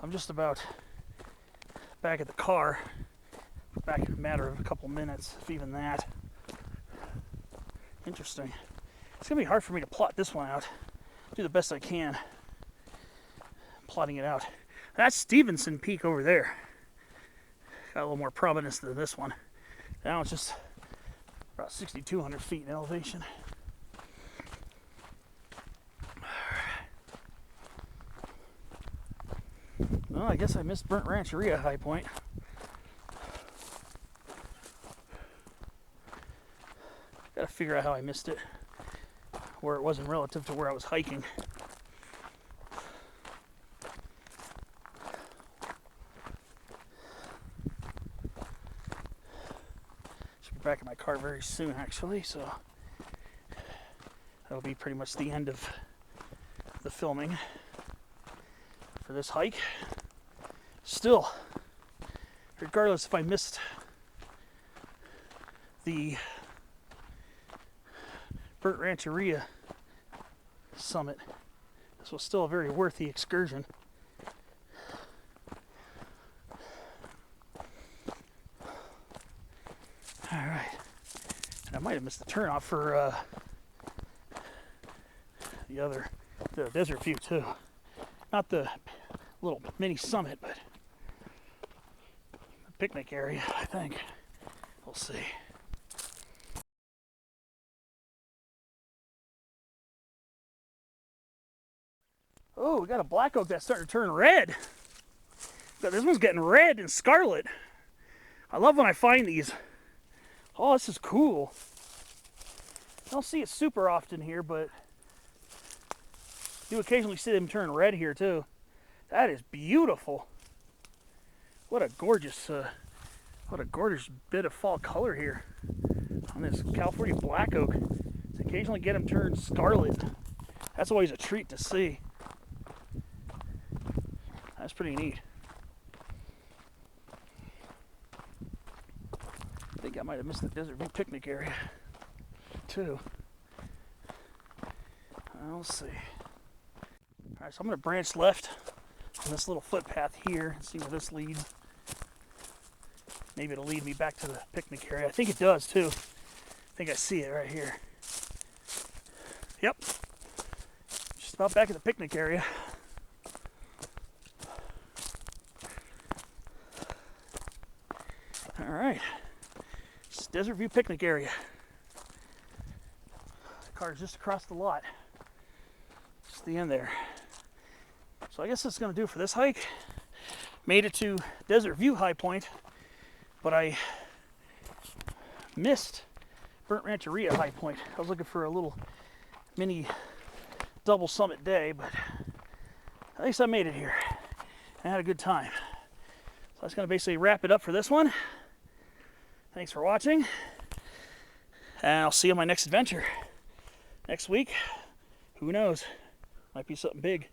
I'm just about back at the car. Back in a matter of a couple minutes, if even that. Interesting. It's going to be hard for me to plot this one out. Do the best I can plotting it out. That's Stevenson Peak over there. Got a little more prominence than this one. Now it's just about 6,200 feet in elevation. Well, I guess I missed Burnt Rancheria high point. Got to figure out how I missed it, where it wasn't relative to where I was hiking. Should be back in my car very soon, actually, so that'll be pretty much the end of the filming for this hike. Still, regardless if I missed the Burnt Rancheria summit, this was still a very worthy excursion. All right, and I might have missed the turnoff for the desert view too. Not the little mini summit, but the picnic area, I think. We'll see. Oh, we got a black oak that's starting to turn red. This one's getting red and scarlet. I love when I find these. Oh, this is cool. I don't see it super often here, but you occasionally see them turn red here too. That is beautiful. What a gorgeous bit of fall color here on this California black oak. Occasionally get them turned scarlet. That's always a treat to see. That's pretty neat. I think I might have missed the Desert View picnic area too. We'll see. All right, so I'm going to branch left on this little footpath here and see where this leads. Maybe it'll lead me back to the picnic area. I think it does too. I think I see it right here. Yep. Just about back at the picnic area. All right. It's Desert View picnic area. The car is just across the lot. Just the end there. So I guess that's going to do it for this hike. Made it to Desert View High Point, but I missed Burnt Rancheria High Point. I was looking for a little mini double summit day, but at least I made it here. I had a good time. So that's going to basically wrap it up for this one. Thanks for watching, and I'll see you on my next adventure next week. Who knows? Might be something big.